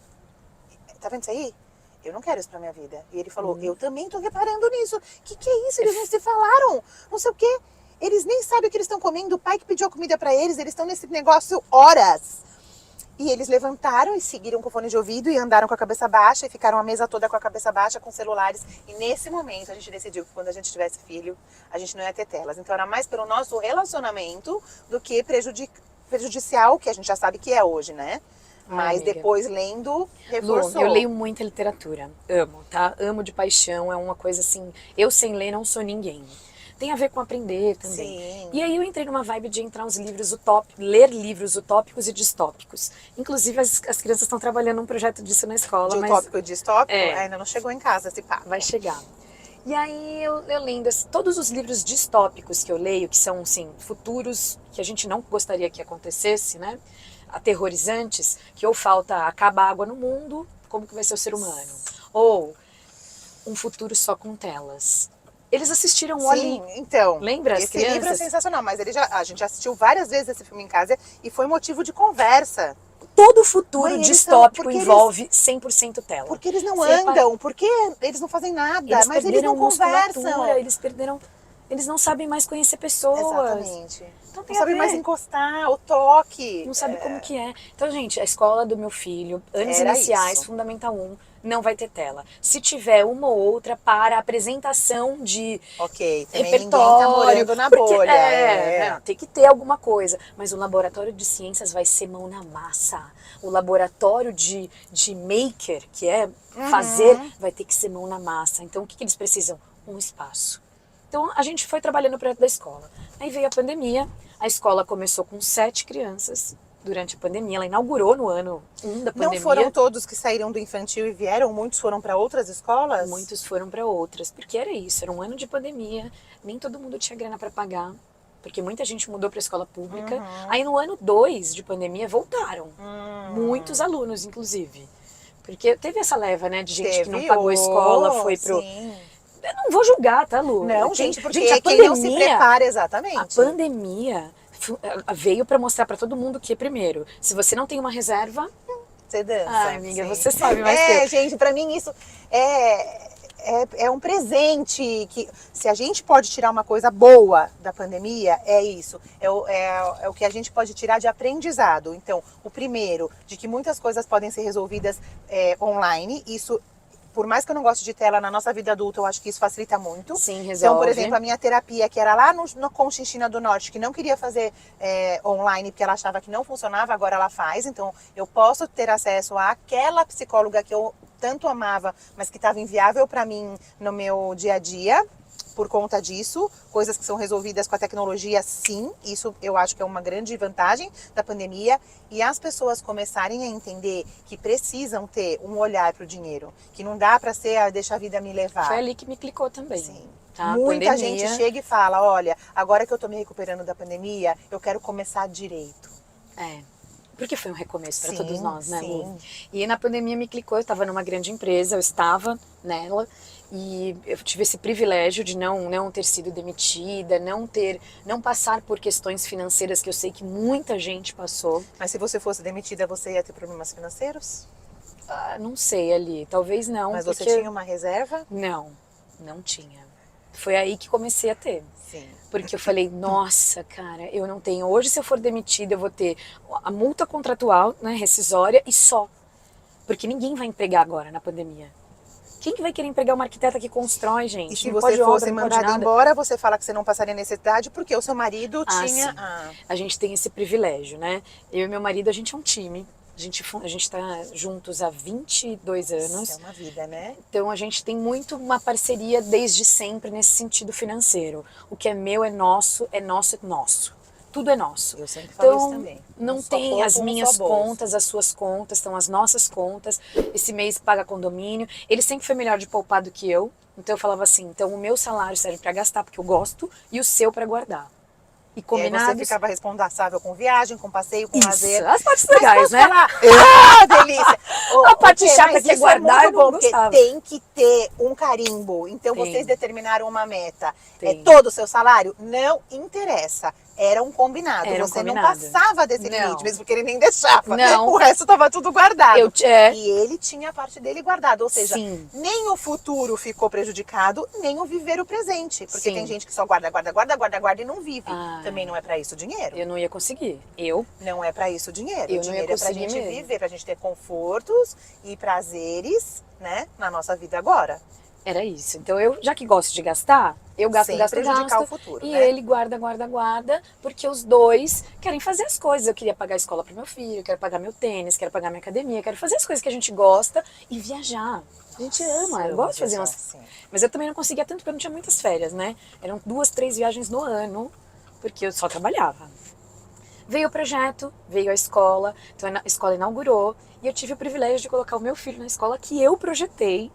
Speaker 1: tá vendo isso aí? Eu não quero isso pra minha vida. E ele falou, eu também tô reparando nisso. Que é isso? Eles não se falaram, não sei o quê. Eles nem sabem o que eles estão comendo. O pai que pediu a comida pra eles, eles estão nesse negócio horas. E eles levantaram e seguiram com o fone de ouvido e andaram com a cabeça baixa e ficaram a mesa toda com a cabeça baixa, com celulares. E nesse momento a gente decidiu que quando a gente tivesse filho, a gente não ia ter telas. Então era mais pelo nosso relacionamento do que prejudicial, que a gente já sabe que é hoje, né? Mas depois lendo, reforçou.
Speaker 2: Lu, eu leio muita literatura. Amo, tá? Amo de paixão. É uma coisa assim... Eu sem ler não sou ninguém. tem a ver com aprender também.
Speaker 1: Sim.
Speaker 2: E aí eu entrei numa vibe de entrar uns livros utópicos, ler livros utópicos e distópicos. Inclusive as crianças estão trabalhando um projeto disso na escola.
Speaker 1: De
Speaker 2: mas
Speaker 1: utópico e distópico,
Speaker 2: É.
Speaker 1: ainda não chegou em casa esse papo.
Speaker 2: vai chegar. E aí eu lendo todos os livros distópicos que eu leio, que são assim, futuros que a gente não gostaria que acontecesse, né? Aterrorizantes, que ou acaba a água no mundo, como que vai ser o ser humano? Ou um futuro só com telas. Eles assistiram o
Speaker 1: Sim, então.
Speaker 2: Lembra as
Speaker 1: Esse livro é
Speaker 2: crianças?
Speaker 1: sensacional, mas a gente assistiu várias vezes esse filme em casa e foi motivo de conversa.
Speaker 2: Todo futuro
Speaker 1: Mãe, eles
Speaker 2: distópico
Speaker 1: porque
Speaker 2: envolve 100% tela.
Speaker 1: Porque eles não
Speaker 2: Você
Speaker 1: andam, porque eles não fazem nada,
Speaker 2: Eles
Speaker 1: mas eles
Speaker 2: perderam
Speaker 1: não conversam.
Speaker 2: musculatura, eles não sabem mais conhecer pessoas.
Speaker 1: Exatamente.
Speaker 2: Então tem
Speaker 1: Não
Speaker 2: a
Speaker 1: sabem
Speaker 2: ver.
Speaker 1: mais encostar, o toque.
Speaker 2: Não sabe como que é. Então, gente, a escola do meu filho, anos
Speaker 1: Era
Speaker 2: iniciais,
Speaker 1: isso.
Speaker 2: Fundamental 1, não vai ter tela. Se tiver uma ou outra para apresentação de
Speaker 1: Ok, também
Speaker 2: repertório.
Speaker 1: ninguém tá morando na
Speaker 2: porque,
Speaker 1: bolha.
Speaker 2: não, tem que ter alguma coisa. Mas o laboratório de ciências vai ser mão na massa. O laboratório de maker, que é fazer, vai ter que ser mão na massa. Então, o que eles precisam? Um espaço. Então, a gente foi trabalhando perto da escola. Aí veio a pandemia, a escola começou com 7 crianças durante a pandemia. Ela inaugurou no ano 1 da pandemia.
Speaker 1: Não foram todos que saíram do infantil e vieram? Muitos foram para outras escolas?
Speaker 2: Muitos foram para outras, porque era isso, era um ano de pandemia, nem todo mundo tinha grana para pagar, porque muita gente mudou para a escola pública. Aí no ano 2 de pandemia voltaram, muitos alunos inclusive, porque teve essa leva, né, de gente que não pagou a escola, foi pro...
Speaker 1: Sim.
Speaker 2: Eu não vou julgar, tá, Lu?
Speaker 1: Não, gente, porque
Speaker 2: a
Speaker 1: quem não se prepara, exatamente.
Speaker 2: A pandemia veio para mostrar para todo mundo que, primeiro, se você não tem uma reserva...
Speaker 1: Você dança.
Speaker 2: Ai, amiga,
Speaker 1: sim.
Speaker 2: você sabe mais que eu.
Speaker 1: Gente, pra mim isso é um presente que, se a gente pode tirar uma coisa boa da pandemia, é isso. É o que a gente pode tirar de aprendizado. Então, o primeiro, de que muitas coisas podem ser resolvidas online. Isso, por mais que eu não goste de tela na nossa vida adulta, eu acho que isso facilita muito.
Speaker 2: Sim, resolve.
Speaker 1: Então, por exemplo, a minha terapia, que era lá no Conchinchina do Norte, que não queria fazer online porque ela achava que não funcionava, agora ela faz. Então, eu posso ter acesso àquela psicóloga que eu tanto amava, mas que estava inviável para mim no meu dia a dia, por conta disso. Coisas que são resolvidas com a tecnologia, sim. Isso eu acho que é uma grande vantagem da pandemia. E as pessoas começarem a entender que precisam ter um olhar para o dinheiro. Que não dá para ser, deixa a vida me levar.
Speaker 2: Foi ali que me clicou também.
Speaker 1: Sim.
Speaker 2: Tá?
Speaker 1: Muita
Speaker 2: Pandemia.
Speaker 1: gente chega e fala, olha, agora que eu tô me recuperando da pandemia, eu quero começar direito.
Speaker 2: Porque foi um recomeço para
Speaker 1: Sim,
Speaker 2: todos nós, né,
Speaker 1: sim.
Speaker 2: Lu? E na pandemia me clicou, eu estava numa grande empresa, eu estava nela, e eu tive esse privilégio de não ter sido demitida, não passar por questões financeiras que eu sei que muita gente passou.
Speaker 1: Mas se você fosse demitida, você ia ter problemas financeiros?
Speaker 2: Não sei ali, talvez não.
Speaker 1: Mas
Speaker 2: porque...
Speaker 1: você tinha uma reserva?
Speaker 2: Não tinha. Foi aí que comecei a ter.
Speaker 1: Sim.
Speaker 2: Porque eu falei, nossa, cara, eu não tenho. Hoje, se eu for demitida, eu vou ter a multa contratual, né, rescisória e só. Porque ninguém vai empregar agora na pandemia. Quem que vai querer empregar uma arquiteta que constrói, gente?
Speaker 1: E se
Speaker 2: não
Speaker 1: você
Speaker 2: pode
Speaker 1: fosse
Speaker 2: obra, não pode
Speaker 1: mandada
Speaker 2: nada.
Speaker 1: embora, você fala que você não passaria necessidade porque o seu marido tinha...
Speaker 2: Sim. A gente tem esse privilégio, né? Eu e meu marido, a gente é um time. A gente tá juntos há 22 anos.
Speaker 1: É uma vida, né?
Speaker 2: Então a gente tem muito uma parceria desde sempre nesse sentido financeiro. O que é meu é nosso, é nosso, é nosso. Tudo é nosso.
Speaker 1: Eu sempre falo isso
Speaker 2: Então
Speaker 1: também.
Speaker 2: não
Speaker 1: Um só
Speaker 2: tem
Speaker 1: corpo,
Speaker 2: as
Speaker 1: um
Speaker 2: minhas
Speaker 1: só bolso.
Speaker 2: contas, as suas contas, estão as nossas contas. Esse mês paga condomínio. Ele sempre foi melhor de poupar do que eu. Então eu falava assim, então o meu salário serve para gastar porque eu gosto e o seu para guardar. E
Speaker 1: E aí
Speaker 2: combinados.
Speaker 1: você ficava responsável com viagem, com passeio, com lazer.
Speaker 2: As partes legais,
Speaker 1: posso
Speaker 2: né?
Speaker 1: falar? delícia!
Speaker 2: A parte chata
Speaker 1: mas
Speaker 2: que é
Speaker 1: isso
Speaker 2: guardar,
Speaker 1: muito
Speaker 2: eu não
Speaker 1: bom, porque
Speaker 2: gostava.
Speaker 1: tem que ter um carimbo. Então
Speaker 2: Tem.
Speaker 1: vocês determinaram uma meta.
Speaker 2: Tem.
Speaker 1: É todo o seu salário? Não interessa. Era um combinado.
Speaker 2: Era um
Speaker 1: você
Speaker 2: combinado.
Speaker 1: não passava desse
Speaker 2: Não.
Speaker 1: limite, mesmo que ele nem deixava.
Speaker 2: Não.
Speaker 1: O resto estava tudo guardado.
Speaker 2: É.
Speaker 1: E ele tinha a parte dele guardada. Ou seja,
Speaker 2: Sim.
Speaker 1: nem o futuro ficou prejudicado, nem o viver o presente. Porque
Speaker 2: Sim.
Speaker 1: tem gente que só guarda, guarda, guarda, guarda, guarda e não vive.
Speaker 2: Ai.
Speaker 1: Também não é pra isso o dinheiro.
Speaker 2: Eu não ia conseguir.
Speaker 1: Não é pra isso o dinheiro.
Speaker 2: Eu
Speaker 1: O
Speaker 2: não
Speaker 1: dinheiro
Speaker 2: ia
Speaker 1: é pra
Speaker 2: conseguir
Speaker 1: gente
Speaker 2: mesmo.
Speaker 1: viver, pra gente ter confortos e prazeres, né, na nossa vida agora.
Speaker 2: Era isso. Então eu, já que gosto de gastar, eu gasto,
Speaker 1: Sem
Speaker 2: gasto,
Speaker 1: prejudicar
Speaker 2: gasto.
Speaker 1: o futuro,
Speaker 2: E
Speaker 1: né?
Speaker 2: ele guarda, guarda, guarda, porque os dois querem fazer as coisas. Eu queria pagar a escola pro meu filho, quero pagar meu tênis, quero pagar minha academia, quero fazer as coisas que a gente gosta e viajar. A gente ama, eu
Speaker 1: amo
Speaker 2: gosto de fazer
Speaker 1: viajar,
Speaker 2: umas...
Speaker 1: sim.
Speaker 2: Mas eu também não conseguia tanto porque eu não tinha muitas férias, né? Eram 2, 3 viagens no ano, porque eu só trabalhava. Veio o projeto, veio a escola, então a escola inaugurou e eu tive o privilégio de colocar o meu filho na escola que eu projetei,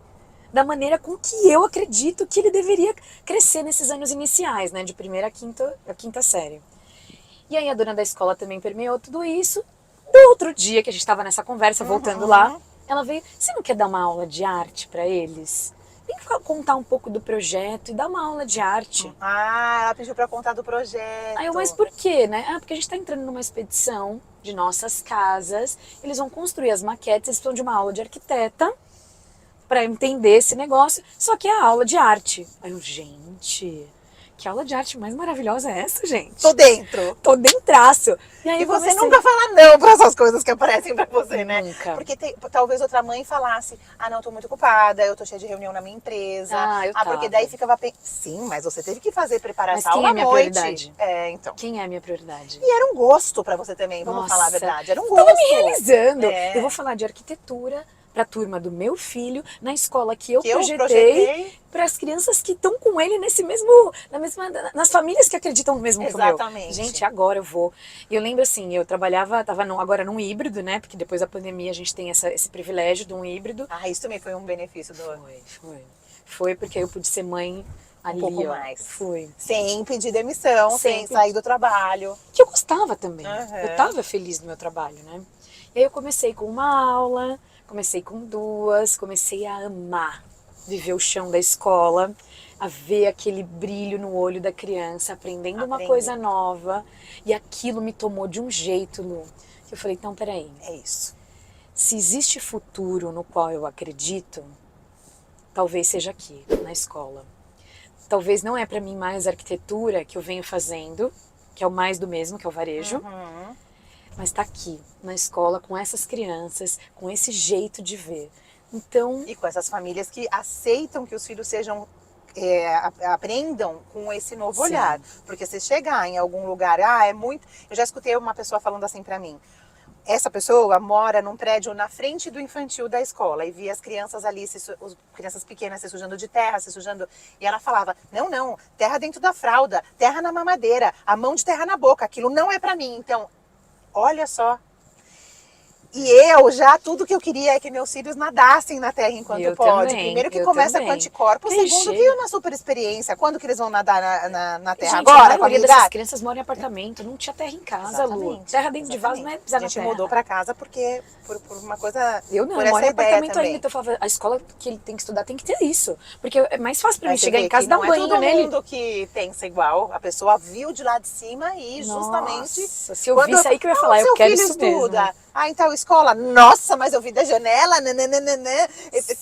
Speaker 2: da maneira com que eu acredito que ele deveria crescer nesses anos iniciais, né, de primeira a quinta série. E aí a dona da escola também permeou tudo isso. Do outro dia que a gente estava nessa conversa, voltando lá, ela veio, você não quer dar uma aula de arte para eles? Vem contar um pouco do projeto e dar uma aula de arte.
Speaker 1: Ah, ela pediu pra contar do projeto.
Speaker 2: Aí eu, mas por quê, né? Ah, porque a gente está entrando numa expedição de nossas casas, eles vão construir as maquetes, eles precisam de uma aula de arquiteta para entender esse negócio, só que é a aula de arte. Aí eu, gente, que aula de arte mais maravilhosa é essa, gente?
Speaker 1: Tô dentro.
Speaker 2: Tô dentraço. E aí
Speaker 1: E
Speaker 2: eu
Speaker 1: você
Speaker 2: comecei...
Speaker 1: nunca fala não pra essas coisas que aparecem pra você, né?
Speaker 2: Nunca.
Speaker 1: Porque talvez outra mãe falasse, ah, não, tô muito ocupada, eu tô cheia de reunião na minha empresa.
Speaker 2: Ah, eu
Speaker 1: porque
Speaker 2: tava.
Speaker 1: daí ficava... Sim, mas você teve que fazer, preparar
Speaker 2: Mas
Speaker 1: essa
Speaker 2: quem
Speaker 1: aula
Speaker 2: é
Speaker 1: à
Speaker 2: minha
Speaker 1: noite.
Speaker 2: prioridade?
Speaker 1: É, então.
Speaker 2: Quem é a minha prioridade?
Speaker 1: E era um gosto pra você também, vamos
Speaker 2: Nossa,
Speaker 1: falar a verdade. Era um
Speaker 2: tava
Speaker 1: gosto.
Speaker 2: me realizando.
Speaker 1: É.
Speaker 2: Eu vou falar de arquitetura para a turma do meu filho, na escola que eu
Speaker 1: Que eu
Speaker 2: projetei, para as crianças que estão com ele nesse mesmo, nas famílias que acreditam no mesmo que o meu.
Speaker 1: Exatamente.
Speaker 2: Gente, agora eu vou. E eu lembro assim, eu trabalhava, tava agora num híbrido, né? Porque depois da pandemia a gente tem esse privilégio de um híbrido.
Speaker 1: Ah, isso também foi um benefício do...
Speaker 2: Foi porque aí eu pude ser mãe ali,
Speaker 1: um pouco
Speaker 2: ó.
Speaker 1: mais.
Speaker 2: Foi.
Speaker 1: Sem pedir demissão, sem sair do trabalho.
Speaker 2: Que eu gostava também.
Speaker 1: Uhum.
Speaker 2: Eu tava feliz no meu trabalho, né? E aí eu comecei com uma aula, comecei com 2, comecei a amar viver o chão da escola, a ver aquele brilho no olho da criança, aprendendo uma coisa nova. E aquilo me tomou de um jeito, Lu, que eu falei, então, peraí.
Speaker 1: É isso.
Speaker 2: Se existe futuro no qual eu acredito, talvez seja aqui, na escola. Talvez não é para mim mais a arquitetura que eu venho fazendo, que é o mais do mesmo, que é o varejo, mas tá aqui, na escola, com essas crianças, com esse jeito de ver. Então...
Speaker 1: E com essas famílias que aceitam que os filhos sejam... aprendam com esse novo olhar. Porque se chegar em algum lugar, é muito... Eu já escutei uma pessoa falando assim pra mim, essa pessoa mora num prédio na frente do infantil da escola e via as crianças ali, as crianças pequenas se sujando de terra, se sujando... E ela falava, não, terra dentro da fralda, terra na mamadeira, a mão de terra na boca, aquilo não é pra mim. Então, olha só. E eu já, tudo que eu queria é que meus filhos nadassem na terra enquanto pode. Primeiro que começa com anticorpos, segundo que uma super experiência. Quando que eles vão nadar na terra?
Speaker 2: Gente,
Speaker 1: agora,
Speaker 2: a maioria dessas crianças moram em apartamento, não tinha terra em casa, Lu. Terra dentro de vaso não é pisar na terra.
Speaker 1: A gente mudou pra casa porque, por uma coisa...
Speaker 2: Eu não, eu moro em apartamento ainda, então eu falava, a escola que ele tem que estudar tem que ter isso. Porque é mais fácil pra mim chegar em casa e dar um banho nele.
Speaker 1: Não é todo mundo que pensa igual, a pessoa viu de lá de cima e justamente...
Speaker 2: Nossa, se eu visse aí que eu ia falar, eu quero isso mesmo.
Speaker 1: Ah, então escola, nossa, mas eu vi da janela, nananana.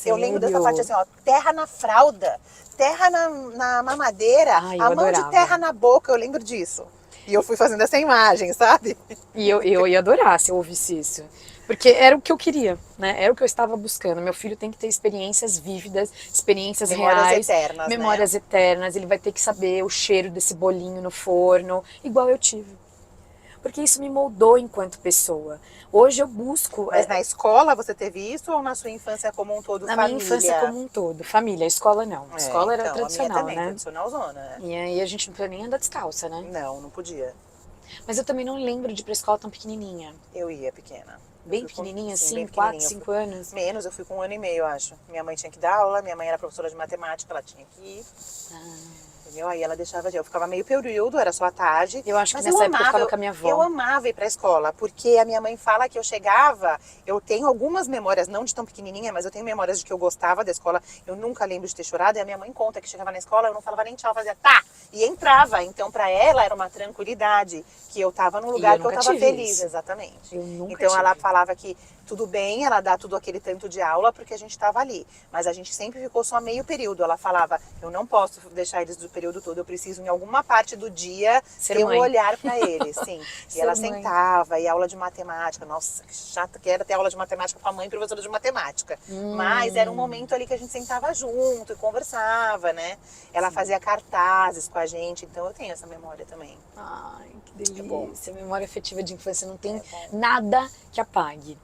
Speaker 1: Eu lembro dessa parte assim, ó, terra na fralda, terra na mamadeira, a mão de terra na boca, eu lembro disso. E eu fui fazendo essa imagem, sabe?
Speaker 2: E eu ia adorar se eu ouvisse isso. Porque era o que eu queria, né? Era o que eu estava buscando. Meu filho tem que ter experiências vívidas, experiências reais.
Speaker 1: Eternas,
Speaker 2: memórias eternas. Ele vai ter que saber o cheiro desse bolinho no forno, igual eu tive. Porque isso me moldou enquanto pessoa. Hoje eu busco...
Speaker 1: Mas na escola você teve isso ou na sua infância como um todo,
Speaker 2: na
Speaker 1: família?
Speaker 2: Na minha infância como um todo. Família, a escola não. A escola era tradicional,
Speaker 1: a minha também,
Speaker 2: né?
Speaker 1: tradicional zona, né?
Speaker 2: E aí a gente não podia nem andar descalça, né?
Speaker 1: Não podia.
Speaker 2: Mas eu também não lembro de ir pra escola tão pequenininha.
Speaker 1: Eu ia pequena.
Speaker 2: Bem pequenininha, assim, 4, 5 anos?
Speaker 1: Menos, eu fui com 1 ano e meio, eu acho. Minha mãe tinha que dar aula, minha mãe era professora de matemática, ela tinha que ir. Entendeu? Aí ela deixava eu ficava meio período, era só à tarde.
Speaker 2: Eu acho que nessa época eu ficava com a minha avó.
Speaker 1: Eu amava ir pra escola, porque a minha mãe fala que eu chegava, eu tenho algumas memórias, não de tão pequenininha, mas eu tenho memórias de que eu gostava da escola, eu nunca lembro de ter chorado, e a minha mãe conta que chegava na escola, eu não falava nem tchau, fazia tá, e entrava. Então pra ela era uma tranquilidade, que eu tava num lugar que eu tava feliz, exatamente.
Speaker 2: Eu nunca
Speaker 1: então ela falava que tudo bem, ela dá tudo aquele tanto de aula porque a gente estava ali. Mas a gente sempre ficou só meio período. Ela falava, eu não posso deixar eles do período todo, eu preciso em alguma parte do dia ter um olhar para eles, sim. E ela sentava, e aula de matemática, nossa, que chata que era ter aula de matemática com a mãe professora de matemática. Mas era um momento ali que a gente sentava junto e conversava, né? Ela fazia cartazes com a gente, então eu tenho essa memória também.
Speaker 2: Ai, que delícia. Memória afetiva de infância não tem nada que apague.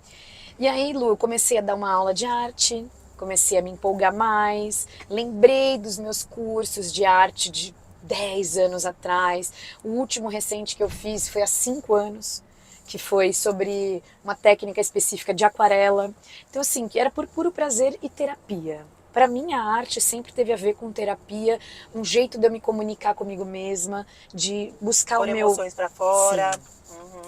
Speaker 2: E aí, Lu, eu comecei a dar uma aula de arte, comecei a me empolgar mais, lembrei dos meus cursos de arte de 10 anos atrás. O último recente que eu fiz foi há 5 anos, que foi sobre uma técnica específica de aquarela. Então, assim, que era por puro prazer e terapia. Para mim, a arte sempre teve a ver com terapia, um jeito de eu me comunicar comigo mesma, de buscar
Speaker 1: Pôr
Speaker 2: o meu...
Speaker 1: emoções para fora.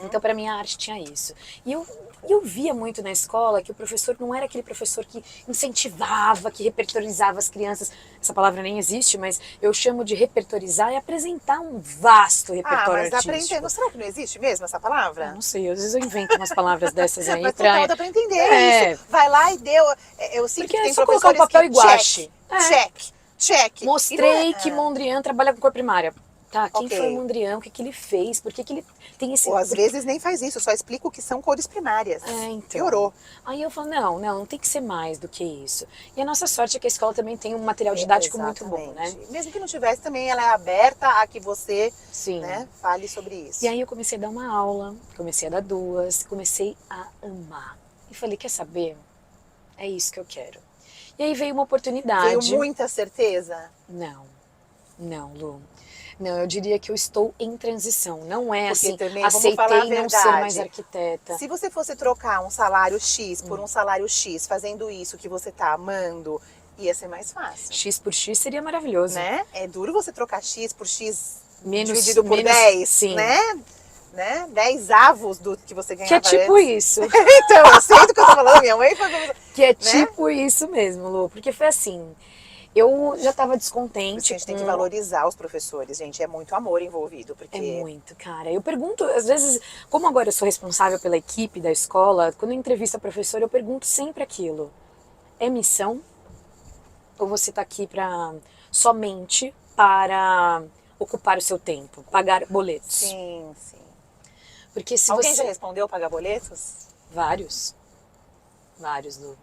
Speaker 2: Então, para mim, a arte tinha isso. E eu via muito na escola que o professor não era aquele professor que incentivava, que repertorizava as crianças. Essa palavra nem existe, mas eu chamo de repertorizar e apresentar um vasto repertório
Speaker 1: mas
Speaker 2: artístico.
Speaker 1: aprendendo, será que não existe mesmo essa palavra?
Speaker 2: Não sei, às vezes eu invento umas palavras dessas aí.
Speaker 1: Mas total, dá pra entender isso. Vai lá e deu. Eu sinto
Speaker 2: porque
Speaker 1: que tem
Speaker 2: é só colocar um papel e guache.
Speaker 1: Check.
Speaker 2: Mostrei que Mondrian trabalha com cor primária. Tá, quem
Speaker 1: Ok.
Speaker 2: foi o Mondrian? O que ele fez? Por que ele tem esse...
Speaker 1: Ou às vezes nem faz isso, só explica o que são cores primárias.
Speaker 2: Então.
Speaker 1: Piorou.
Speaker 2: Aí eu falo, não tem que ser mais do que isso. E a nossa sorte é que a escola também tem um material didático muito bom, né?
Speaker 1: Mesmo que não tivesse, também ela é aberta a que você né, fale sobre isso.
Speaker 2: E aí eu comecei a dar uma aula, comecei a dar 2, comecei a amar. E falei, quer saber? É isso que eu quero. E aí veio uma oportunidade.
Speaker 1: Veio muita certeza?
Speaker 2: Não, Lu. Não, eu diria que eu estou em transição. Não é
Speaker 1: porque
Speaker 2: assim,
Speaker 1: também,
Speaker 2: aceitei não ser mais arquiteta.
Speaker 1: Se você fosse trocar um salário X por um salário X, fazendo isso que você tá amando, ia ser mais fácil.
Speaker 2: X por X seria maravilhoso.
Speaker 1: Né? É duro você trocar X por X
Speaker 2: dividido
Speaker 1: por 10,
Speaker 2: sim.
Speaker 1: né? 10 avos do que você ganhava
Speaker 2: Que é tipo
Speaker 1: antes.
Speaker 2: isso.
Speaker 1: Então, eu sei do que eu tô falando, minha mãe foi...
Speaker 2: Que é tipo isso mesmo, Lu. Porque foi assim... Eu já estava descontente.
Speaker 1: A gente tem que valorizar os professores, gente. É muito amor envolvido. Porque...
Speaker 2: É muito, cara. Eu pergunto, às vezes, como agora eu sou responsável pela equipe da escola, quando eu entrevisto a professora, eu pergunto sempre aquilo. É missão? Ou você está aqui somente para ocupar o seu tempo, pagar boletos?
Speaker 1: Sim.
Speaker 2: Porque se
Speaker 1: Alguém já respondeu pagar boletos?
Speaker 2: Vários, Lu.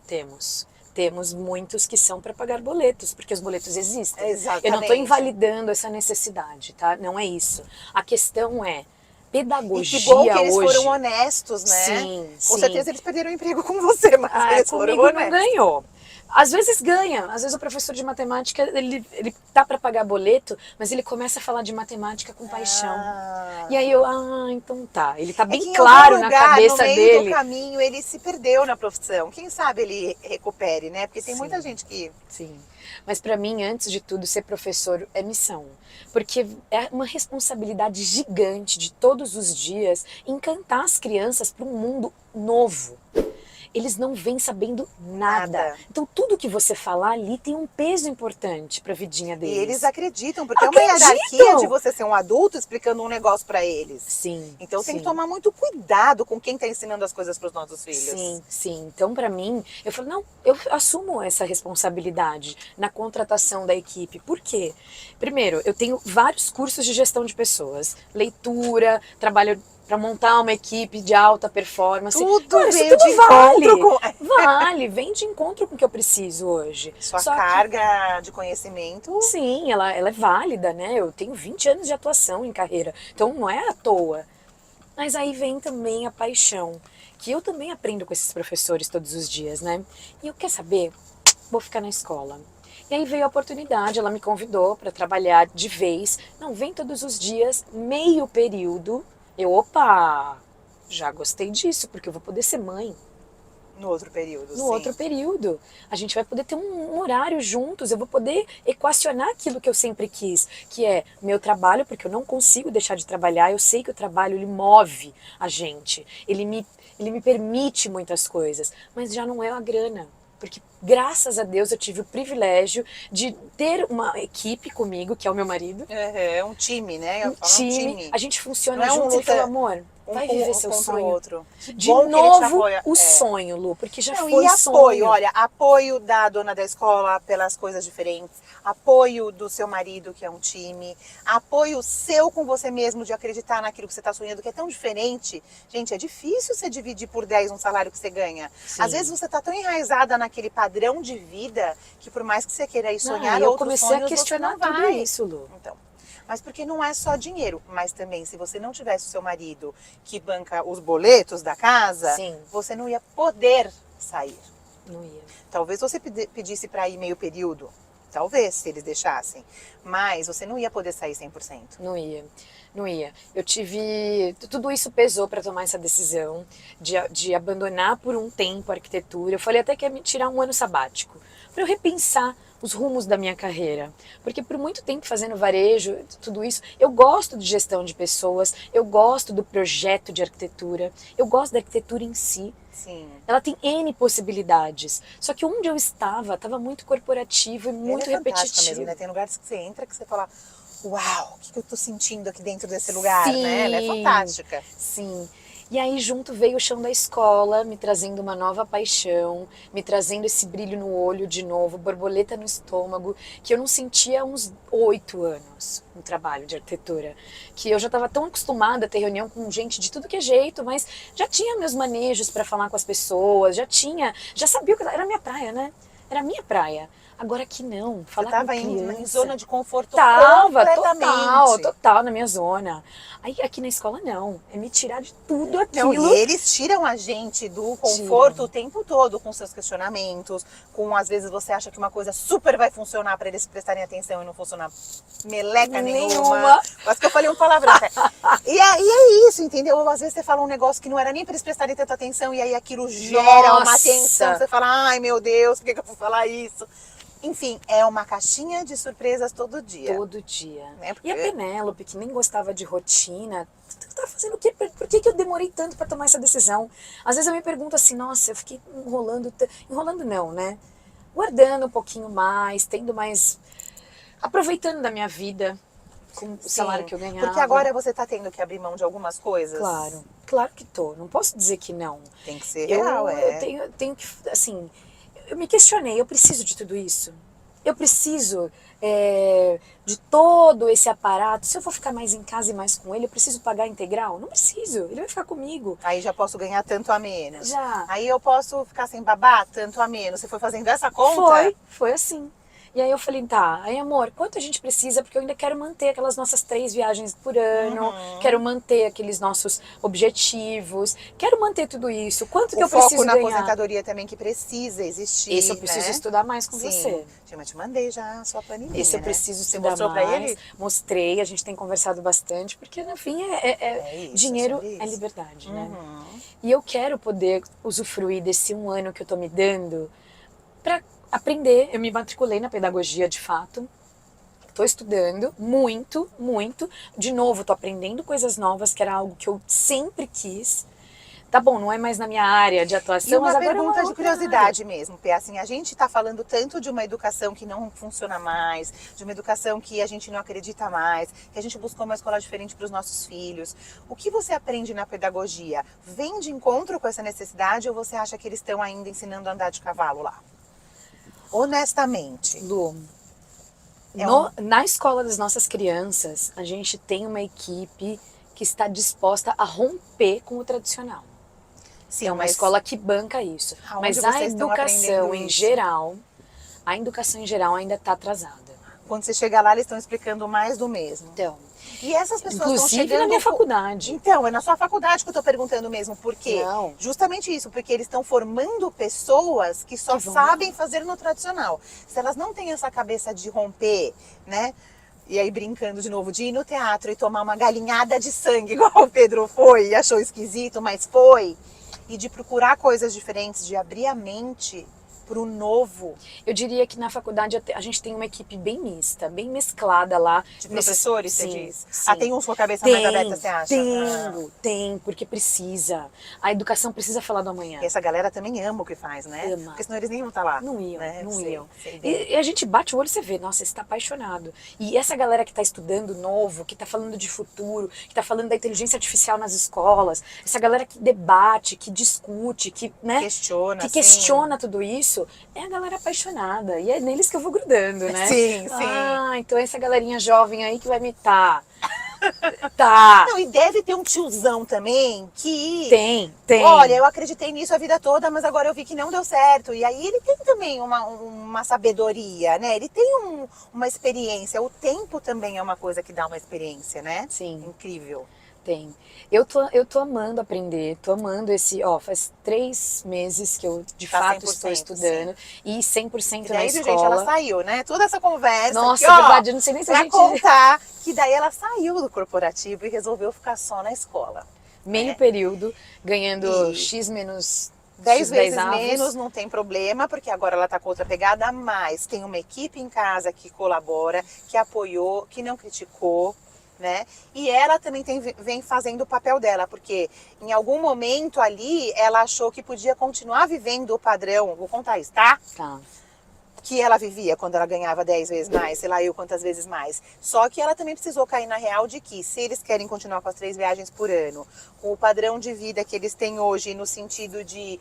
Speaker 2: Temos muitos que são para pagar boletos, porque os boletos existem.
Speaker 1: Exatamente.
Speaker 2: Eu não estou invalidando essa necessidade, tá? Não é isso. A questão é pedagogia.
Speaker 1: E que bom que eles
Speaker 2: hoje...
Speaker 1: foram honestos, né?
Speaker 2: Sim.
Speaker 1: Com certeza eles perderam o emprego com você, mas eles foram honestos.
Speaker 2: Não ganhou. Às vezes ganha, às vezes o professor de matemática, ele tá para pagar boleto, mas ele começa a falar de matemática com paixão. E aí eu, então tá, ele tá bem claro na cabeça dele.
Speaker 1: No meio do caminho ele se perdeu na profissão. Quem sabe ele recupere, né? Porque tem muita gente que...
Speaker 2: Sim, mas para mim, antes de tudo, ser professor é missão. Porque é uma responsabilidade gigante de todos os dias encantar as crianças para um mundo novo. Eles não vêm sabendo nada. Então tudo que você falar ali tem um peso importante para a vidinha deles.
Speaker 1: E eles acreditam, porque é uma hierarquia de você ser um adulto explicando um negócio para eles.
Speaker 2: Sim.
Speaker 1: Então tem que tomar muito cuidado com quem tá ensinando as coisas para os nossos filhos.
Speaker 2: Sim. Então para mim, eu falo, não, eu assumo essa responsabilidade na contratação da equipe. Por quê? Primeiro, eu tenho vários cursos de gestão de pessoas, leitura, trabalho para montar uma equipe de alta performance.
Speaker 1: Tudo veio de encontro com...
Speaker 2: vem de encontro com o que eu preciso hoje.
Speaker 1: Sua carga de conhecimento...
Speaker 2: Sim, ela é válida, né? Eu tenho 20 anos de atuação em carreira, então não é à toa. Mas aí vem também a paixão, que eu também aprendo com esses professores todos os dias, né? E eu, quer saber? Vou ficar na escola. E aí veio a oportunidade, ela me convidou para trabalhar de vez. Não, vem todos os dias, meio período. Já gostei disso, porque eu vou poder ser mãe.
Speaker 1: No outro período,
Speaker 2: No outro período. A gente vai poder ter um horário juntos, eu vou poder equacionar aquilo que eu sempre quis, que é meu trabalho, porque eu não consigo deixar de trabalhar, eu sei que o trabalho, ele move a gente, ele me permite muitas coisas, mas já não é a grana. Porque, graças a Deus, eu tive o privilégio de ter uma equipe comigo, que é o meu marido.
Speaker 1: É um time, né?
Speaker 2: Um time. A gente funciona
Speaker 1: juntos.
Speaker 2: Ele falou, amor, vai viver seu
Speaker 1: contra
Speaker 2: sonho.
Speaker 1: o outro.
Speaker 2: De
Speaker 1: Bom que ele te
Speaker 2: novo,
Speaker 1: apoia.
Speaker 2: o sonho, Lu, porque já
Speaker 1: Não,
Speaker 2: foi
Speaker 1: e apoio,
Speaker 2: sonho.
Speaker 1: olha, apoio da dona da escola pelas coisas diferentes, apoio do seu marido, que é um time, apoio seu com você mesmo de acreditar naquilo que você está sonhando, que é tão diferente. Gente, é difícil você dividir por 10 um salário que você ganha.
Speaker 2: Sim.
Speaker 1: Às vezes você está tão enraizada naquele padrão de vida que por mais que você queira ir sonhar
Speaker 2: eu
Speaker 1: outros
Speaker 2: comecei
Speaker 1: sonhos,
Speaker 2: a questionar
Speaker 1: você não
Speaker 2: tudo
Speaker 1: vai.
Speaker 2: isso, Lu.
Speaker 1: Então, mas porque não é só dinheiro, mas também se você não tivesse o seu marido que banca os boletos da casa,
Speaker 2: Sim.
Speaker 1: você não ia poder sair.
Speaker 2: Não ia.
Speaker 1: Talvez você pedisse para ir meio período, talvez, se eles deixassem, mas você não ia poder sair 100%.
Speaker 2: Não ia. Não ia. Eu tive... Tudo isso pesou para tomar essa decisão de abandonar por um tempo a arquitetura. Eu falei até que ia me tirar um ano sabático, para eu repensar os rumos da minha carreira. Porque por muito tempo fazendo varejo, tudo isso, eu gosto de gestão de pessoas, eu gosto do projeto de arquitetura, eu gosto da arquitetura em si.
Speaker 1: Sim.
Speaker 2: Ela tem N possibilidades. Só que onde eu estava muito corporativo e muito repetitivo.
Speaker 1: Mesmo, né? Tem lugares que você entra que você fala, uau, o que eu tô sentindo aqui dentro desse lugar, né? Ela é fantástica.
Speaker 2: Sim. E aí junto veio o chão da escola, me trazendo uma nova paixão, me trazendo esse brilho no olho de novo, borboleta no estômago, que eu não sentia há uns 8 anos no trabalho de arquitetura. Que eu já estava tão acostumada a ter reunião com gente de tudo que é jeito, mas já tinha meus manejos para falar com as pessoas, já sabia o que era minha praia, né? Era minha praia. Agora aqui não, falar com criança. Você estava
Speaker 1: em zona de conforto completamente.
Speaker 2: Total na minha zona. Aí aqui na escola não, é me tirar de tudo aquilo.
Speaker 1: Não, e eles tiram a gente do conforto o tempo todo com seus questionamentos, com às vezes você acha que uma coisa super vai funcionar para eles prestarem atenção e não funcionar meleca nenhuma. Quase que eu falei um palavrão. E aí é isso, entendeu? Ou às vezes você fala um negócio que não era nem para eles prestarem tanta atenção e aí aquilo gera uma tensão. Você fala, ai meu Deus, por que eu vou falar isso? Enfim, é uma caixinha de surpresas todo dia.
Speaker 2: Todo dia.
Speaker 1: Né? Porque...
Speaker 2: E a Penélope, que nem gostava de rotina, tá fazendo o quê? Por que eu demorei tanto para tomar essa decisão? Às vezes eu me pergunto assim, nossa, eu fiquei enrolando não, né? Guardando um pouquinho mais, tendo mais... aproveitando da minha vida com o salário que eu ganhava.
Speaker 1: Porque agora você tá tendo que abrir mão de algumas coisas.
Speaker 2: Claro que tô. Não posso dizer que não.
Speaker 1: Tem que ser real,
Speaker 2: Eu tenho que, assim... Eu me questionei, eu preciso de tudo isso? Eu preciso de todo esse aparato? Se eu for ficar mais em casa e mais com ele, eu preciso pagar integral? Não preciso, ele vai ficar comigo.
Speaker 1: Aí já posso ganhar tanto a menos.
Speaker 2: Já.
Speaker 1: Aí eu posso ficar sem babá, tanto a menos. Você foi fazendo essa conta?
Speaker 2: Foi assim. E aí eu falei, tá, aí amor, quanto a gente precisa? Porque eu ainda quero manter aquelas nossas 3 viagens por ano, quero manter aqueles nossos objetivos, quero manter tudo isso. Quanto que eu preciso ganhar?
Speaker 1: O foco na aposentadoria também que precisa existir,
Speaker 2: Esse eu preciso estudar mais com você.
Speaker 1: Eu te mandei já a sua planilha,
Speaker 2: Esse eu preciso estudar mais. Você mostrou pra ele? Mostrei, a gente tem conversado bastante, porque no fim dinheiro é liberdade, né? E eu quero poder usufruir desse 1 ano que eu tô me dando pra aprender. Eu me matriculei na pedagogia de fato, estou estudando muito, muito, de novo estou aprendendo coisas novas, que era algo que eu sempre quis. Tá bom, não é mais na minha área de atuação, mas agora
Speaker 1: pergunta de curiosidade mesmo, Pê, assim, a gente está falando tanto de uma educação que não funciona mais, de uma educação que a gente não acredita mais, que a gente buscou uma escola diferente para os nossos filhos. O que você aprende na pedagogia vem de encontro com essa necessidade ou você acha que eles estão ainda ensinando a andar de cavalo lá? Honestamente.
Speaker 2: Lu, na escola das nossas crianças, a gente tem uma equipe que está disposta a romper com o tradicional. Sim, é uma escola que banca isso. Mas a educação em geral ainda está atrasada.
Speaker 1: Quando você chega lá, eles estão explicando mais do mesmo.
Speaker 2: Então,
Speaker 1: e essas pessoas estão chegando...
Speaker 2: Inclusive na minha faculdade.
Speaker 1: Então, é na sua faculdade que eu estou perguntando mesmo. Por quê?
Speaker 2: Não.
Speaker 1: Justamente isso, porque eles estão formando pessoas que só sabem fazer no tradicional. Se elas não têm essa cabeça de romper, né? E aí brincando de novo, de ir no teatro e tomar uma galinhada de sangue, igual o Pedro foi e achou esquisito, mas foi. E de procurar coisas diferentes, de abrir a mente, pro novo.
Speaker 2: Eu diria que na faculdade a gente tem uma equipe bem mista, bem mesclada lá.
Speaker 1: De professores, você
Speaker 2: Sim,
Speaker 1: diz?
Speaker 2: sim.
Speaker 1: Ah, tem uns com a cabeça mais aberta, você acha?
Speaker 2: Tem, porque precisa. A educação precisa falar do amanhã.
Speaker 1: E essa galera também ama o que faz, né?
Speaker 2: Ama.
Speaker 1: Porque senão eles nem iam estar lá.
Speaker 2: Não iam,
Speaker 1: né?
Speaker 2: não
Speaker 1: Sei,
Speaker 2: iam.
Speaker 1: sei bem.
Speaker 2: E a gente bate o olho e você vê, nossa, você está apaixonado. E essa galera que está estudando novo, que está falando de futuro, que está falando da inteligência artificial nas escolas, essa galera que debate, que discute, que, né,
Speaker 1: Questiona,
Speaker 2: que
Speaker 1: sim.
Speaker 2: questiona tudo isso, é a galera apaixonada. E é neles que eu vou grudando, né?
Speaker 1: Sim, sim.
Speaker 2: Ah, então essa galerinha jovem aí que vai me tá.
Speaker 1: Não, e deve ter um tiozão também que...
Speaker 2: Tem.
Speaker 1: Olha, eu acreditei nisso a vida toda, mas agora eu vi que não deu certo. E aí ele tem também uma sabedoria, né? Ele tem uma experiência. O tempo também é uma coisa que dá uma experiência, né?
Speaker 2: Sim.
Speaker 1: Incrível.
Speaker 2: Tem. Eu tô amando aprender, tô amando faz 3 meses que eu de
Speaker 1: Tá
Speaker 2: fato
Speaker 1: 100%,
Speaker 2: estou estudando e 100%
Speaker 1: E
Speaker 2: na
Speaker 1: daí, viu,
Speaker 2: escola.
Speaker 1: gente, ela saiu, né? Toda essa conversa
Speaker 2: Nossa,
Speaker 1: aqui, ó,
Speaker 2: verdade, eu não sei nem se a
Speaker 1: pra
Speaker 2: gente...
Speaker 1: contar que daí ela saiu do corporativo e resolveu ficar só na escola.
Speaker 2: Meio
Speaker 1: né?
Speaker 2: período, ganhando
Speaker 1: E
Speaker 2: X menos
Speaker 1: 10
Speaker 2: X
Speaker 1: vezes
Speaker 2: avos.
Speaker 1: menos, não tem problema, porque agora ela tá com outra pegada, mas tem uma equipe em casa que colabora, que apoiou, que não criticou, né? E ela também vem fazendo o papel dela, porque em algum momento ali ela achou que podia continuar vivendo o padrão, vou contar isso, tá?
Speaker 2: Tá.
Speaker 1: Que ela vivia quando ela ganhava 10 vezes mais, sei lá eu quantas vezes mais. Só que ela também precisou cair na real de que se eles querem continuar com as 3 viagens por ano, com o padrão de vida que eles têm hoje, no sentido de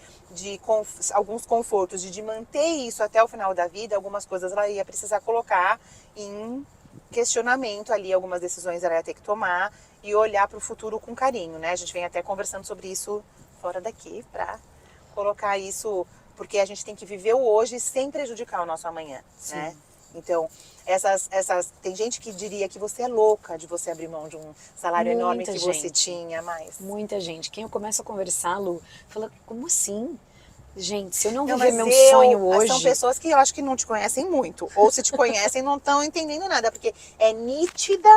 Speaker 1: alguns confortos, de manter isso até o final da vida, algumas coisas ela ia precisar colocar em questionamento ali, algumas decisões ela ia ter que tomar e olhar para o futuro com carinho, né? A gente vem até conversando sobre isso fora daqui, para colocar isso... Porque a gente tem que viver o hoje sem prejudicar o nosso amanhã,
Speaker 2: Sim.
Speaker 1: né? Então, tem gente que diria que você é louca de você abrir mão de um salário enorme que você tinha, mas...
Speaker 2: Muita gente. Quem eu começo a conversar, Lu, fala, como assim? Gente, se eu não viver
Speaker 1: mas
Speaker 2: meu sonho hoje...
Speaker 1: São pessoas que eu acho que não te conhecem muito. Ou se te conhecem, não estão entendendo nada. Porque é nítida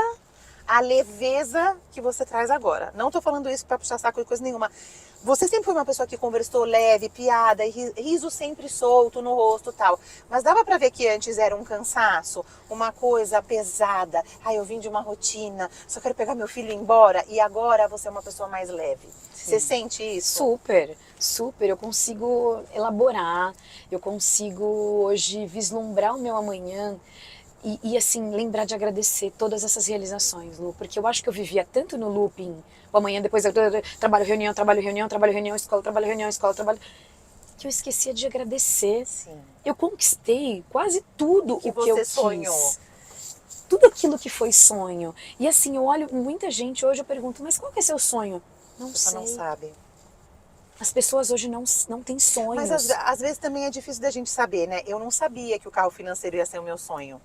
Speaker 1: a leveza que você traz agora. Não tô falando isso para puxar saco de coisa nenhuma. Você sempre foi uma pessoa que conversou leve, piada, riso sempre solto no rosto e tal. Mas dava pra ver que antes era um cansaço, uma coisa pesada. Ai, eu vim de uma rotina, só quero pegar meu filho e ir embora. E agora você é uma pessoa mais leve.
Speaker 2: Sim.
Speaker 1: Você sente isso?
Speaker 2: Super, super. Eu consigo elaborar, eu consigo hoje vislumbrar o meu amanhã. E assim, lembrar de agradecer todas essas realizações, Lu, porque eu acho que eu vivia tanto no looping, o amanhã, depois eu trabalho, reunião, trabalho, reunião, trabalho, reunião, escola, trabalho, reunião, escola, trabalho, que eu esquecia de agradecer.
Speaker 1: Sim.
Speaker 2: Eu conquistei quase tudo o que eu quis.
Speaker 1: Sonhou.
Speaker 2: Tudo aquilo que foi sonho. E assim, eu olho muita gente hoje, eu pergunto, mas qual que é seu sonho? Não sei.
Speaker 1: Você não sabe.
Speaker 2: As pessoas hoje não têm sonhos.
Speaker 1: Mas às vezes também é difícil da gente saber, né? Eu não sabia que o carro financeiro ia ser o meu sonho.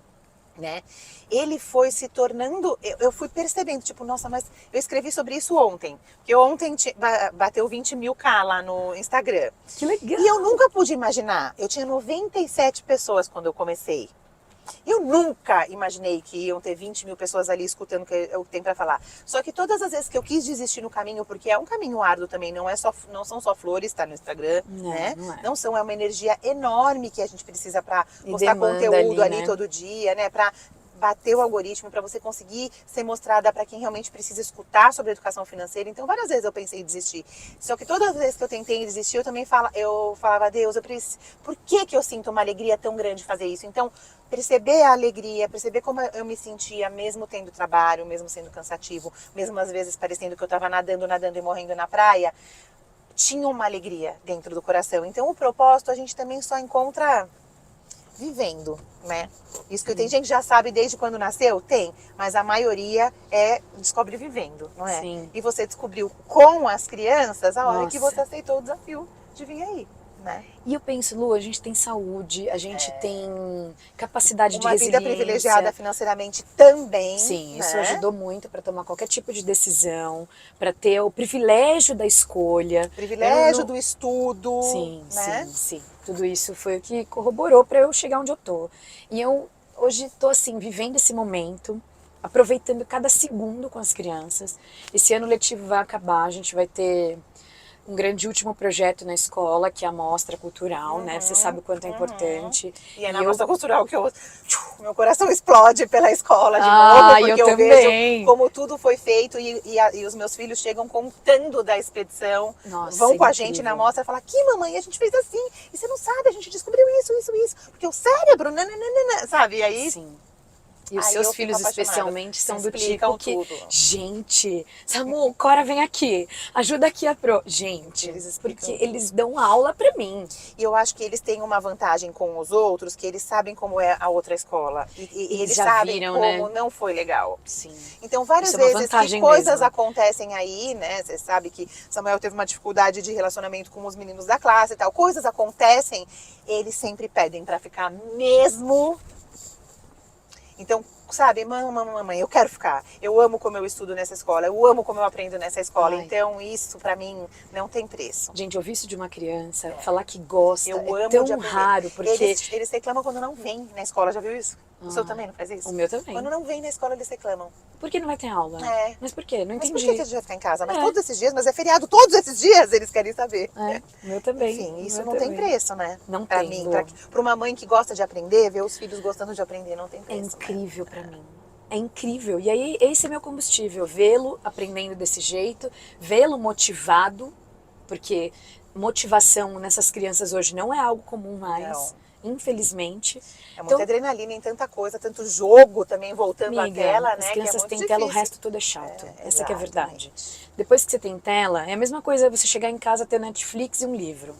Speaker 1: Né? Ele foi se tornando, eu fui percebendo, tipo, nossa, mas eu escrevi sobre isso ontem, porque ontem bateu 20.000K lá no Instagram.
Speaker 2: Que legal!
Speaker 1: E eu nunca pude imaginar, eu tinha 97 pessoas quando eu comecei. Eu nunca imaginei que iam ter 20.000 pessoas ali escutando o que eu tenho para falar. Só que todas as vezes que eu quis desistir no caminho, porque é um caminho árduo também, não são só flores, tá no Instagram, né? Não são, é uma energia enorme que a gente precisa para postar conteúdo ali, né? Todo dia, né? Para bater o algoritmo, para você conseguir ser mostrada para quem realmente precisa escutar sobre educação financeira. Então, várias vezes eu pensei em desistir. Só que todas as vezes que eu tentei desistir, eu também falava, Deus, por que eu sinto uma alegria tão grande de fazer isso? Então, perceber a alegria, perceber como eu me sentia, mesmo tendo trabalho, mesmo sendo cansativo, mesmo às vezes parecendo que eu estava nadando e morrendo na praia, tinha uma alegria dentro do coração. Então, o propósito a gente também só encontra vivendo, né? Isso que tem gente que já sabe desde quando nasceu? Tem, mas a maioria descobre vivendo, não é?
Speaker 2: Sim.
Speaker 1: E você descobriu com as crianças a hora
Speaker 2: Nossa.
Speaker 1: que você aceitou o desafio de vir aí, né?
Speaker 2: E eu penso, Lu, a gente tem saúde, a gente tem capacidade de resiliência.
Speaker 1: Uma vida privilegiada financeiramente também.
Speaker 2: Sim,
Speaker 1: né?
Speaker 2: isso ajudou muito para tomar qualquer tipo de decisão, para ter o privilégio da escolha.
Speaker 1: Privilégio do estudo.
Speaker 2: Sim,
Speaker 1: né?
Speaker 2: sim. Tudo isso foi o que corroborou para eu chegar onde eu tô. E eu hoje tô assim, vivendo esse momento, aproveitando cada segundo com as crianças. Esse ano letivo vai acabar, a gente vai ter um grande último projeto na escola, que é a Mostra Cultural, né? Você sabe o quanto é importante.
Speaker 1: E é na Mostra Cultural que meu coração explode pela escola de novo, porque
Speaker 2: eu
Speaker 1: eu
Speaker 2: também.
Speaker 1: vejo como tudo foi feito e os meus filhos chegam contando da expedição,
Speaker 2: Nossa,
Speaker 1: vão com a
Speaker 2: incrível.
Speaker 1: gente na mostra e falam, aqui mamãe, a gente fez assim, e você não sabe, a gente descobriu isso, porque o cérebro, nananana, sabe? E aí...
Speaker 2: Sim. E os
Speaker 1: Aí
Speaker 2: seus
Speaker 1: eu fico
Speaker 2: filhos
Speaker 1: apaixonada.
Speaker 2: especialmente são do
Speaker 1: Explicam
Speaker 2: tipo que,
Speaker 1: tudo.
Speaker 2: gente, Samu, Cora vem aqui, ajuda aqui a pro. Gente,
Speaker 1: Eles explicam
Speaker 2: porque eles dão aula pra mim.
Speaker 1: E eu acho que eles têm uma vantagem com os outros, que eles sabem como é a outra escola. E eles
Speaker 2: já
Speaker 1: sabem
Speaker 2: viram,
Speaker 1: como
Speaker 2: né?
Speaker 1: não foi legal.
Speaker 2: Sim.
Speaker 1: Então, várias
Speaker 2: Isso é uma
Speaker 1: vezes que
Speaker 2: vantagem
Speaker 1: coisas
Speaker 2: mesmo.
Speaker 1: acontecem aí, né? Você sabe que Samuel teve uma dificuldade de relacionamento com os meninos da classe e tal. Coisas acontecem, eles sempre pedem pra ficar mesmo. Então, sabe, mamãe, eu quero ficar. Eu amo como eu estudo nessa escola. Eu amo como eu aprendo nessa escola.
Speaker 2: Ai.
Speaker 1: Então, isso pra mim não tem preço.
Speaker 2: Gente, ouvir isso de uma criança, falar que gosta,
Speaker 1: Eu
Speaker 2: é
Speaker 1: amo
Speaker 2: tão
Speaker 1: de aprender.
Speaker 2: raro, porque...
Speaker 1: Eles reclamam quando não vêm na escola, já viu isso? O seu também não faz isso?
Speaker 2: O meu também.
Speaker 1: Quando não vem na escola, eles reclamam.
Speaker 2: Por que não vai ter aula?
Speaker 1: É.
Speaker 2: Mas por quê? Não
Speaker 1: Mas
Speaker 2: entendi.
Speaker 1: por que a gente vai ficar em casa? Mas
Speaker 2: É.
Speaker 1: todos esses dias, mas é feriado todos esses dias, eles querem saber.
Speaker 2: É, o meu também.
Speaker 1: Enfim, isso
Speaker 2: O meu
Speaker 1: não tem
Speaker 2: também.
Speaker 1: preço, né?
Speaker 2: Não
Speaker 1: pra
Speaker 2: tem,
Speaker 1: mim,
Speaker 2: Lu.
Speaker 1: pra uma mãe que gosta de aprender, ver os filhos gostando de aprender, não tem
Speaker 2: É
Speaker 1: preço. Né?
Speaker 2: incrível pra mim. É incrível. E aí, esse é meu combustível. Vê-lo aprendendo desse jeito, vê-lo motivado, porque motivação nessas crianças hoje não é algo comum mais, infelizmente.
Speaker 1: É muita adrenalina em tanta coisa, tanto jogo também voltando
Speaker 2: Amiga,
Speaker 1: à tela, né?
Speaker 2: as crianças
Speaker 1: que é
Speaker 2: têm
Speaker 1: muito
Speaker 2: tela, o
Speaker 1: difícil.
Speaker 2: resto tudo é chato.
Speaker 1: É,
Speaker 2: Essa que é a verdade.
Speaker 1: exatamente.
Speaker 2: Depois que você tem tela, é a mesma coisa você chegar em casa, ter Netflix e um livro.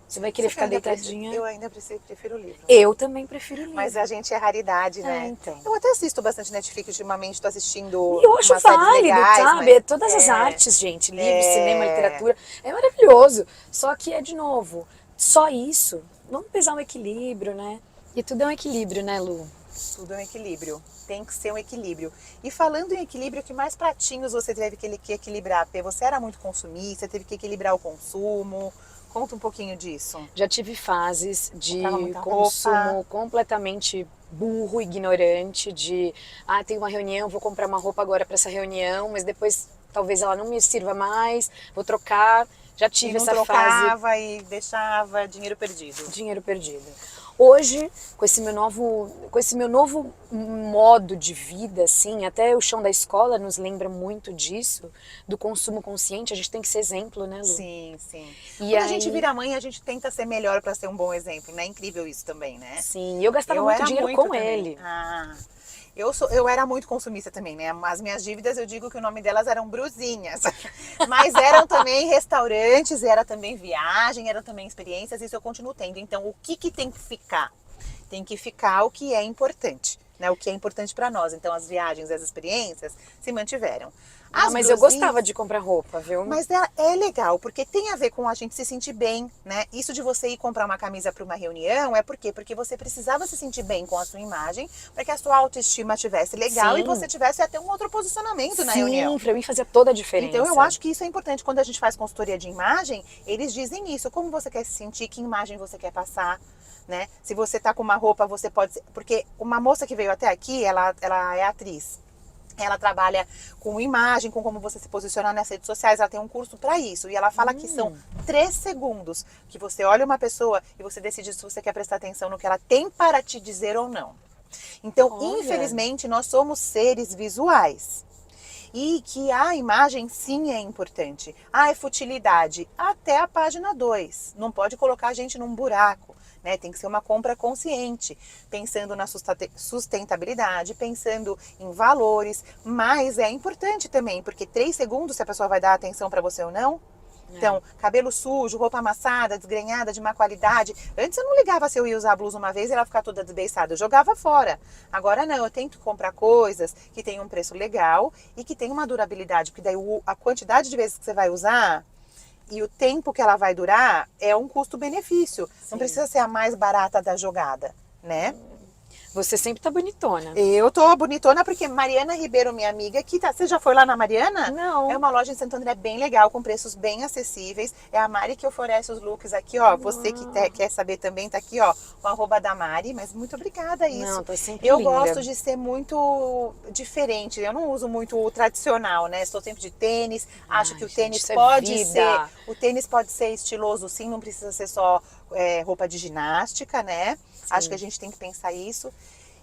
Speaker 2: Você vai querer ficar deitadinha.
Speaker 1: Eu ainda prefiro o livro.
Speaker 2: Eu também prefiro livro.
Speaker 1: Mas a gente é raridade, né?
Speaker 2: Então.
Speaker 1: Eu até assisto bastante Netflix ultimamente, tô assistindo
Speaker 2: E eu acho
Speaker 1: umas séries
Speaker 2: válido,
Speaker 1: legais,
Speaker 2: sabe?
Speaker 1: mas...
Speaker 2: Todas as artes, gente. Livro, cinema, literatura. É maravilhoso. Só que é, de novo, só isso. Vamos pesar um equilíbrio, né? E tudo é um equilíbrio, né, Lu?
Speaker 1: Tudo é um equilíbrio. Tem que ser um equilíbrio. E falando em equilíbrio, que mais pratinhos você teve que equilibrar? Porque você era muito consumista, teve que equilibrar o consumo. Conta um pouquinho disso.
Speaker 2: Já tive fases de
Speaker 1: consumo
Speaker 2: roupa completamente burro, ignorante, de tem uma reunião, vou comprar uma roupa agora para essa reunião, mas depois talvez ela não me sirva mais, vou trocar. Já tive essa fase.
Speaker 1: Trocava e deixava dinheiro perdido.
Speaker 2: Dinheiro perdido. Hoje, com esse meu novo modo de vida, assim, até o chão da escola nos lembra muito disso, do consumo consciente, a gente tem que ser exemplo, né, Lu?
Speaker 1: Sim, sim.
Speaker 2: E
Speaker 1: Quando a gente vira mãe, a gente tenta ser melhor para ser um bom exemplo, né? É incrível isso também, né?
Speaker 2: Sim, eu gastava muito dinheiro com ele.
Speaker 1: Eu era muito consumista também, né? As minhas dívidas, eu digo que o nome delas eram brusinhas. Mas eram também restaurantes, era também viagem, eram também experiências, isso eu continuo tendo. Então, o que tem que ficar? Tem que ficar o que é importante, né? O que é importante para nós. Então, as viagens, as experiências se mantiveram.
Speaker 2: Mas eu gostava de comprar roupa, viu?
Speaker 1: Mas é legal, porque tem a ver com a gente se sentir bem, né? Isso de você ir comprar uma camisa para uma reunião é por quê? Porque você precisava se sentir bem com a sua imagem, para que a sua autoestima tivesse legal. Sim. E você tivesse até um outro posicionamento na reunião.
Speaker 2: Sim, para mim fazia toda a diferença.
Speaker 1: Então eu acho que isso é importante. Quando a gente faz consultoria de imagem, eles dizem isso. Como você quer se sentir, que imagem você quer passar, né? Se você tá com uma roupa, você pode... Porque uma moça que veio até aqui, ela é atriz. Ela trabalha com imagem, com como você se posicionar nas redes sociais. Ela tem um curso para isso. E ela fala que são 3 segundos que você olha uma pessoa e você decide se você quer prestar atenção no que ela tem para te dizer ou não. Então, infelizmente, nós somos seres visuais. E que a imagem sim é importante. É futilidade. Até a página 2. Não pode colocar a gente num buraco. Né? Tem que ser uma compra consciente, pensando na sustentabilidade, pensando em valores, mas é importante também, porque 3 segundos se a pessoa vai dar atenção para você ou não. Então, cabelo sujo, roupa amassada, desgrenhada, de má qualidade. Antes eu não ligava se eu ia usar a blusa uma vez e ela ficar toda desbeiçada, eu jogava fora. Agora não, eu tento comprar coisas que tenham um preço legal e que tenham uma durabilidade, porque daí a quantidade de vezes que você vai usar... E o tempo que ela vai durar é um custo-benefício. Não precisa ser a mais barata da jogada, né?
Speaker 2: Você sempre tá bonitona.
Speaker 1: Eu tô bonitona porque Mariana Ribeiro, minha amiga, que tá. Você já foi lá na Mariana?
Speaker 2: Não.
Speaker 1: É uma loja em Santo André bem legal, com preços bem acessíveis. É a Mari que oferece os looks aqui, ó. Você que quer saber também, tá aqui, ó, o arroba da Mari. Mas muito obrigada, isso.
Speaker 2: Não, tá sempre
Speaker 1: Eu
Speaker 2: linda.
Speaker 1: gosto de ser muito diferente. Eu não uso muito o tradicional, né? Estou sempre de tênis. Acho que o
Speaker 2: gente,
Speaker 1: tênis
Speaker 2: isso é
Speaker 1: pode
Speaker 2: vida.
Speaker 1: ser. O tênis pode ser estiloso, sim. Não precisa ser só roupa de ginástica, né?
Speaker 2: Sim.
Speaker 1: Acho que a gente tem que pensar isso.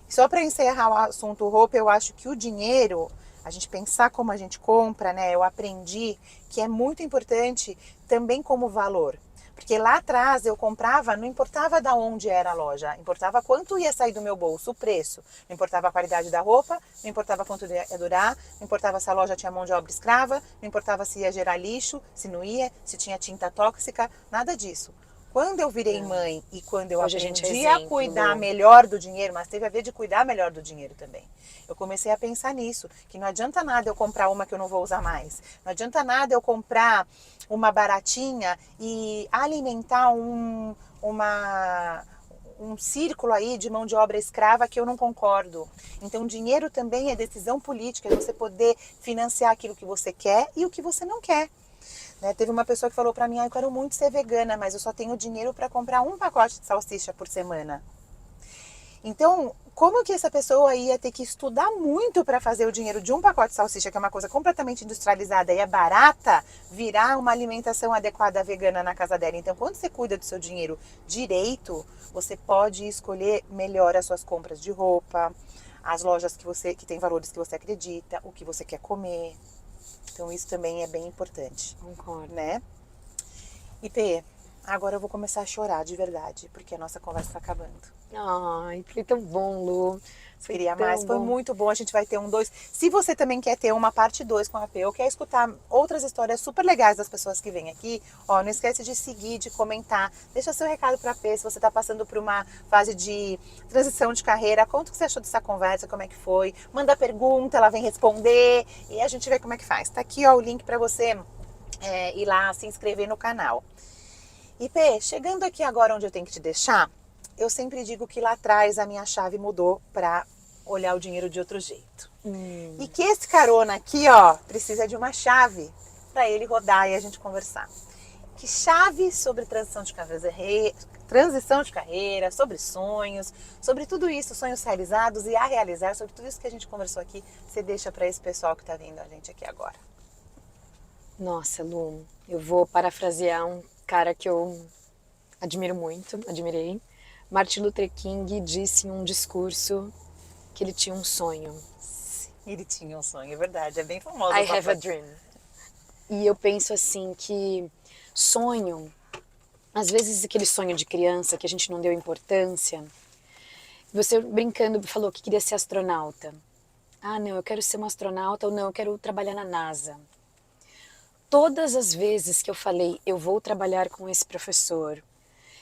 Speaker 1: Só para encerrar o assunto roupa, eu acho que o dinheiro, a gente pensar como a gente compra, né? Eu aprendi que é muito importante também como valor. Porque lá atrás eu comprava, não importava de onde era a loja, importava quanto ia sair do meu bolso, o preço. Não importava a qualidade da roupa, não importava quanto ia durar, não importava se a loja tinha mão de obra escrava, não importava se ia gerar lixo, se não ia, se tinha tinta tóxica, nada disso. Quando eu virei mãe e quando eu
Speaker 2: Hoje a gente é
Speaker 1: aprendi a
Speaker 2: exemplo,
Speaker 1: cuidar
Speaker 2: Lu.
Speaker 1: melhor do dinheiro, mas teve a ver de cuidar melhor do dinheiro também. Eu comecei a pensar nisso, que não adianta nada eu comprar uma que eu não vou usar mais. Não adianta nada eu comprar uma baratinha e alimentar um círculo aí de mão de obra escrava que eu não concordo. Então, dinheiro também é decisão política, é você poder financiar aquilo que você quer e o que você não quer. Né? Teve uma pessoa que falou pra mim, eu quero muito ser vegana, mas eu só tenho dinheiro para comprar um pacote de salsicha por semana. Então, como que essa pessoa ia ter que estudar muito para fazer o dinheiro de um pacote de salsicha, que é uma coisa completamente industrializada e é barata, virar uma alimentação adequada vegana na casa dela? Então, quando você cuida do seu dinheiro direito, você pode escolher melhor as suas compras de roupa, as lojas que tem valores que você acredita, o que você quer comer. Então isso também é bem importante.
Speaker 2: Concordo.
Speaker 1: Né? E Pê, agora eu vou começar a chorar de verdade, porque a nossa conversa está acabando.
Speaker 2: Ai, foi tão bom, Lu. Foi
Speaker 1: Queria
Speaker 2: tão
Speaker 1: mais, foi
Speaker 2: bom.
Speaker 1: muito bom. A gente vai ter um 2. Se você também quer ter uma parte 2 com a Pê, ou quer escutar outras histórias super legais das pessoas que vêm aqui, ó, não esquece de seguir, de comentar. Deixa seu recado pra Pê, se você tá passando por uma fase de transição de carreira, conta o que você achou dessa conversa, como é que foi. Manda pergunta, ela vem responder e a gente vê como é que faz. Tá aqui, ó, o link pra você ir lá se inscrever no canal. E Pê, chegando aqui agora onde eu tenho que te deixar, eu sempre digo que lá atrás a minha chave mudou para olhar o dinheiro de outro jeito. E que esse carona aqui, ó, precisa de uma chave para ele rodar e a gente conversar. Que chave sobre transição de carreira, sobre sonhos, sobre tudo isso, sonhos realizados e a realizar, sobre tudo isso que a gente conversou aqui, você deixa para esse pessoal que tá vendo a gente aqui agora.
Speaker 2: Nossa, Lu, eu vou parafrasear um cara que eu admirei. Martin Luther King disse em um discurso que ele tinha um sonho.
Speaker 1: Ele tinha um sonho, é verdade, é bem famoso.
Speaker 2: I have a dream. E eu penso assim que sonho, às vezes aquele sonho de criança que a gente não deu importância. Você brincando falou que queria ser astronauta. Ah, não, eu quero ser uma astronauta, ou não, eu quero trabalhar na NASA. Todas as vezes que eu falei, eu vou trabalhar com esse professor,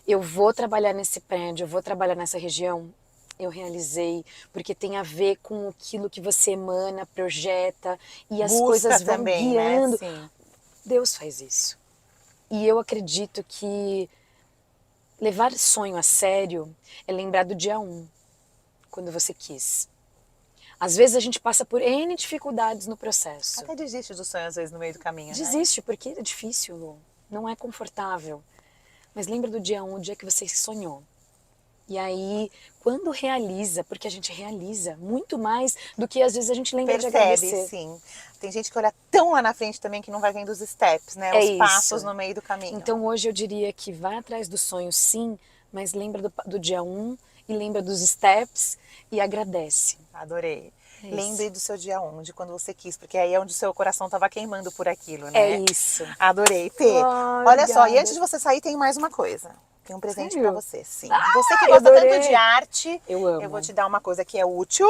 Speaker 2: eu vou trabalhar nesse prédio, eu vou trabalhar nessa região, eu realizei, porque tem a ver com aquilo que você emana, projeta, e as coisas vão
Speaker 1: também,
Speaker 2: guiando.
Speaker 1: né? Sim.
Speaker 2: Deus faz isso. E eu acredito que levar sonho a sério é lembrar do dia 1, quando você quis. Às vezes a gente passa por N dificuldades no processo.
Speaker 1: Até desiste do sonho às vezes no meio do caminho,
Speaker 2: Desiste, porque é difícil, Lu. Não é confortável. Mas lembra do dia 1, o dia que você sonhou. E aí, quando realiza, porque a gente realiza muito mais do que às vezes a gente lembra de agradecer.
Speaker 1: Sim. Tem gente que olha tão lá na frente também que não vai vendo os steps, né?
Speaker 2: É
Speaker 1: Os
Speaker 2: isso.
Speaker 1: passos no meio do caminho.
Speaker 2: Então hoje eu diria que vai atrás do sonho sim, mas lembra do dia 1 e lembra dos steps e agradece.
Speaker 1: Adorei.
Speaker 2: É
Speaker 1: Lembre do seu dia 1, de quando você quis, porque aí é onde o seu coração estava queimando por aquilo, né?
Speaker 2: É isso.
Speaker 1: Adorei. Pê,
Speaker 2: Ai,
Speaker 1: olha só, e
Speaker 2: obrigada.
Speaker 1: antes de você sair tem mais uma coisa. Tem um presente
Speaker 2: Sério?
Speaker 1: pra você, sim. Você que
Speaker 2: eu
Speaker 1: gosta
Speaker 2: adorei.
Speaker 1: tanto de arte,
Speaker 2: Eu amo.
Speaker 1: eu vou te dar uma coisa que é útil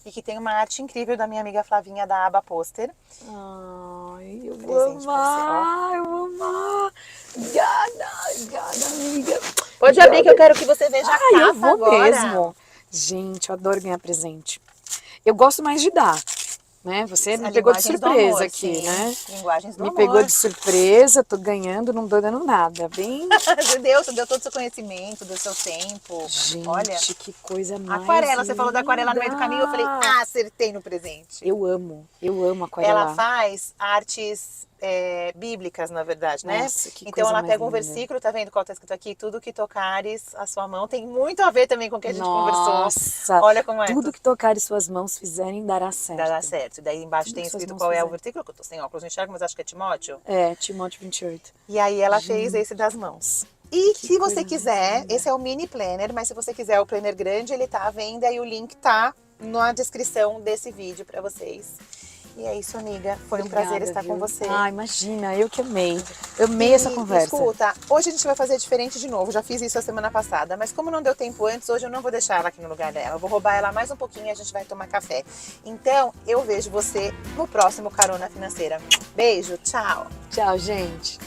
Speaker 1: e que tem uma arte incrível da minha amiga Flavinha da Aba Pôster.
Speaker 2: Ai, eu vou
Speaker 1: Presente pra você, ó.
Speaker 2: amar, eu vou amar. Obrigada, amiga.
Speaker 1: Pode abrir que eu quero que você veja a capa
Speaker 2: eu vou
Speaker 1: agora.
Speaker 2: mesmo. Gente, eu adoro ganhar presente. Eu gosto mais de dar, né? Você
Speaker 1: A
Speaker 2: me pegou de
Speaker 1: linguagens do
Speaker 2: surpresa
Speaker 1: amor,
Speaker 2: aqui,
Speaker 1: sim.
Speaker 2: né?
Speaker 1: Linguagens do
Speaker 2: Me
Speaker 1: amor.
Speaker 2: pegou de surpresa, tô ganhando, não tô dando nada. Bem,
Speaker 1: Você deu todo o seu conhecimento, do seu tempo.
Speaker 2: gente,
Speaker 1: Olha,
Speaker 2: que coisa mais
Speaker 1: aquarela, você falou da aquarela no meio do caminho, eu falei,
Speaker 2: linda!
Speaker 1: acertei no presente.
Speaker 2: Eu amo
Speaker 1: Ela
Speaker 2: aquarelar.
Speaker 1: faz artes bíblicas, na verdade, né?
Speaker 2: Nossa, que
Speaker 1: Então
Speaker 2: coisa
Speaker 1: ela
Speaker 2: mais
Speaker 1: pega um
Speaker 2: linda.
Speaker 1: versículo, tá vendo qual tá escrito aqui? Tudo que tocares a sua mão tem muito a ver também com o que a gente conversou.
Speaker 2: Nossa,
Speaker 1: Olha como é.
Speaker 2: tudo que tocar suas mãos fizerem dará
Speaker 1: Dará
Speaker 2: certo.
Speaker 1: certo. Daí embaixo
Speaker 2: Tudo
Speaker 1: tem
Speaker 2: que suas
Speaker 1: escrito
Speaker 2: mãos
Speaker 1: qual é o
Speaker 2: fizerem.
Speaker 1: versículo, que eu tô sem óculos, não enxergo, mas acho que é Timóteo.
Speaker 2: É, Timóteo 28.
Speaker 1: E aí ela fez
Speaker 2: Gente,
Speaker 1: esse das mãos. E
Speaker 2: que
Speaker 1: se
Speaker 2: coisa
Speaker 1: você
Speaker 2: mais
Speaker 1: quiser,
Speaker 2: linda.
Speaker 1: esse é o mini planner, mas se você quiser o planner grande, ele tá à venda e o link tá na descrição desse vídeo pra vocês. E é isso, amiga. Foi um prazer
Speaker 2: Obrigada,
Speaker 1: estar com
Speaker 2: viu?
Speaker 1: você.
Speaker 2: Ah, imagina, eu que amei. Eu amei essa conversa.
Speaker 1: Escuta, hoje a gente vai fazer diferente de novo. Já fiz isso a semana passada, mas como não deu tempo antes, hoje eu não vou deixar ela aqui no lugar dela. Eu vou roubar ela mais um pouquinho e a gente vai tomar café. Então, eu vejo você no próximo Carona Financeira. Beijo, tchau!
Speaker 2: Tchau, gente.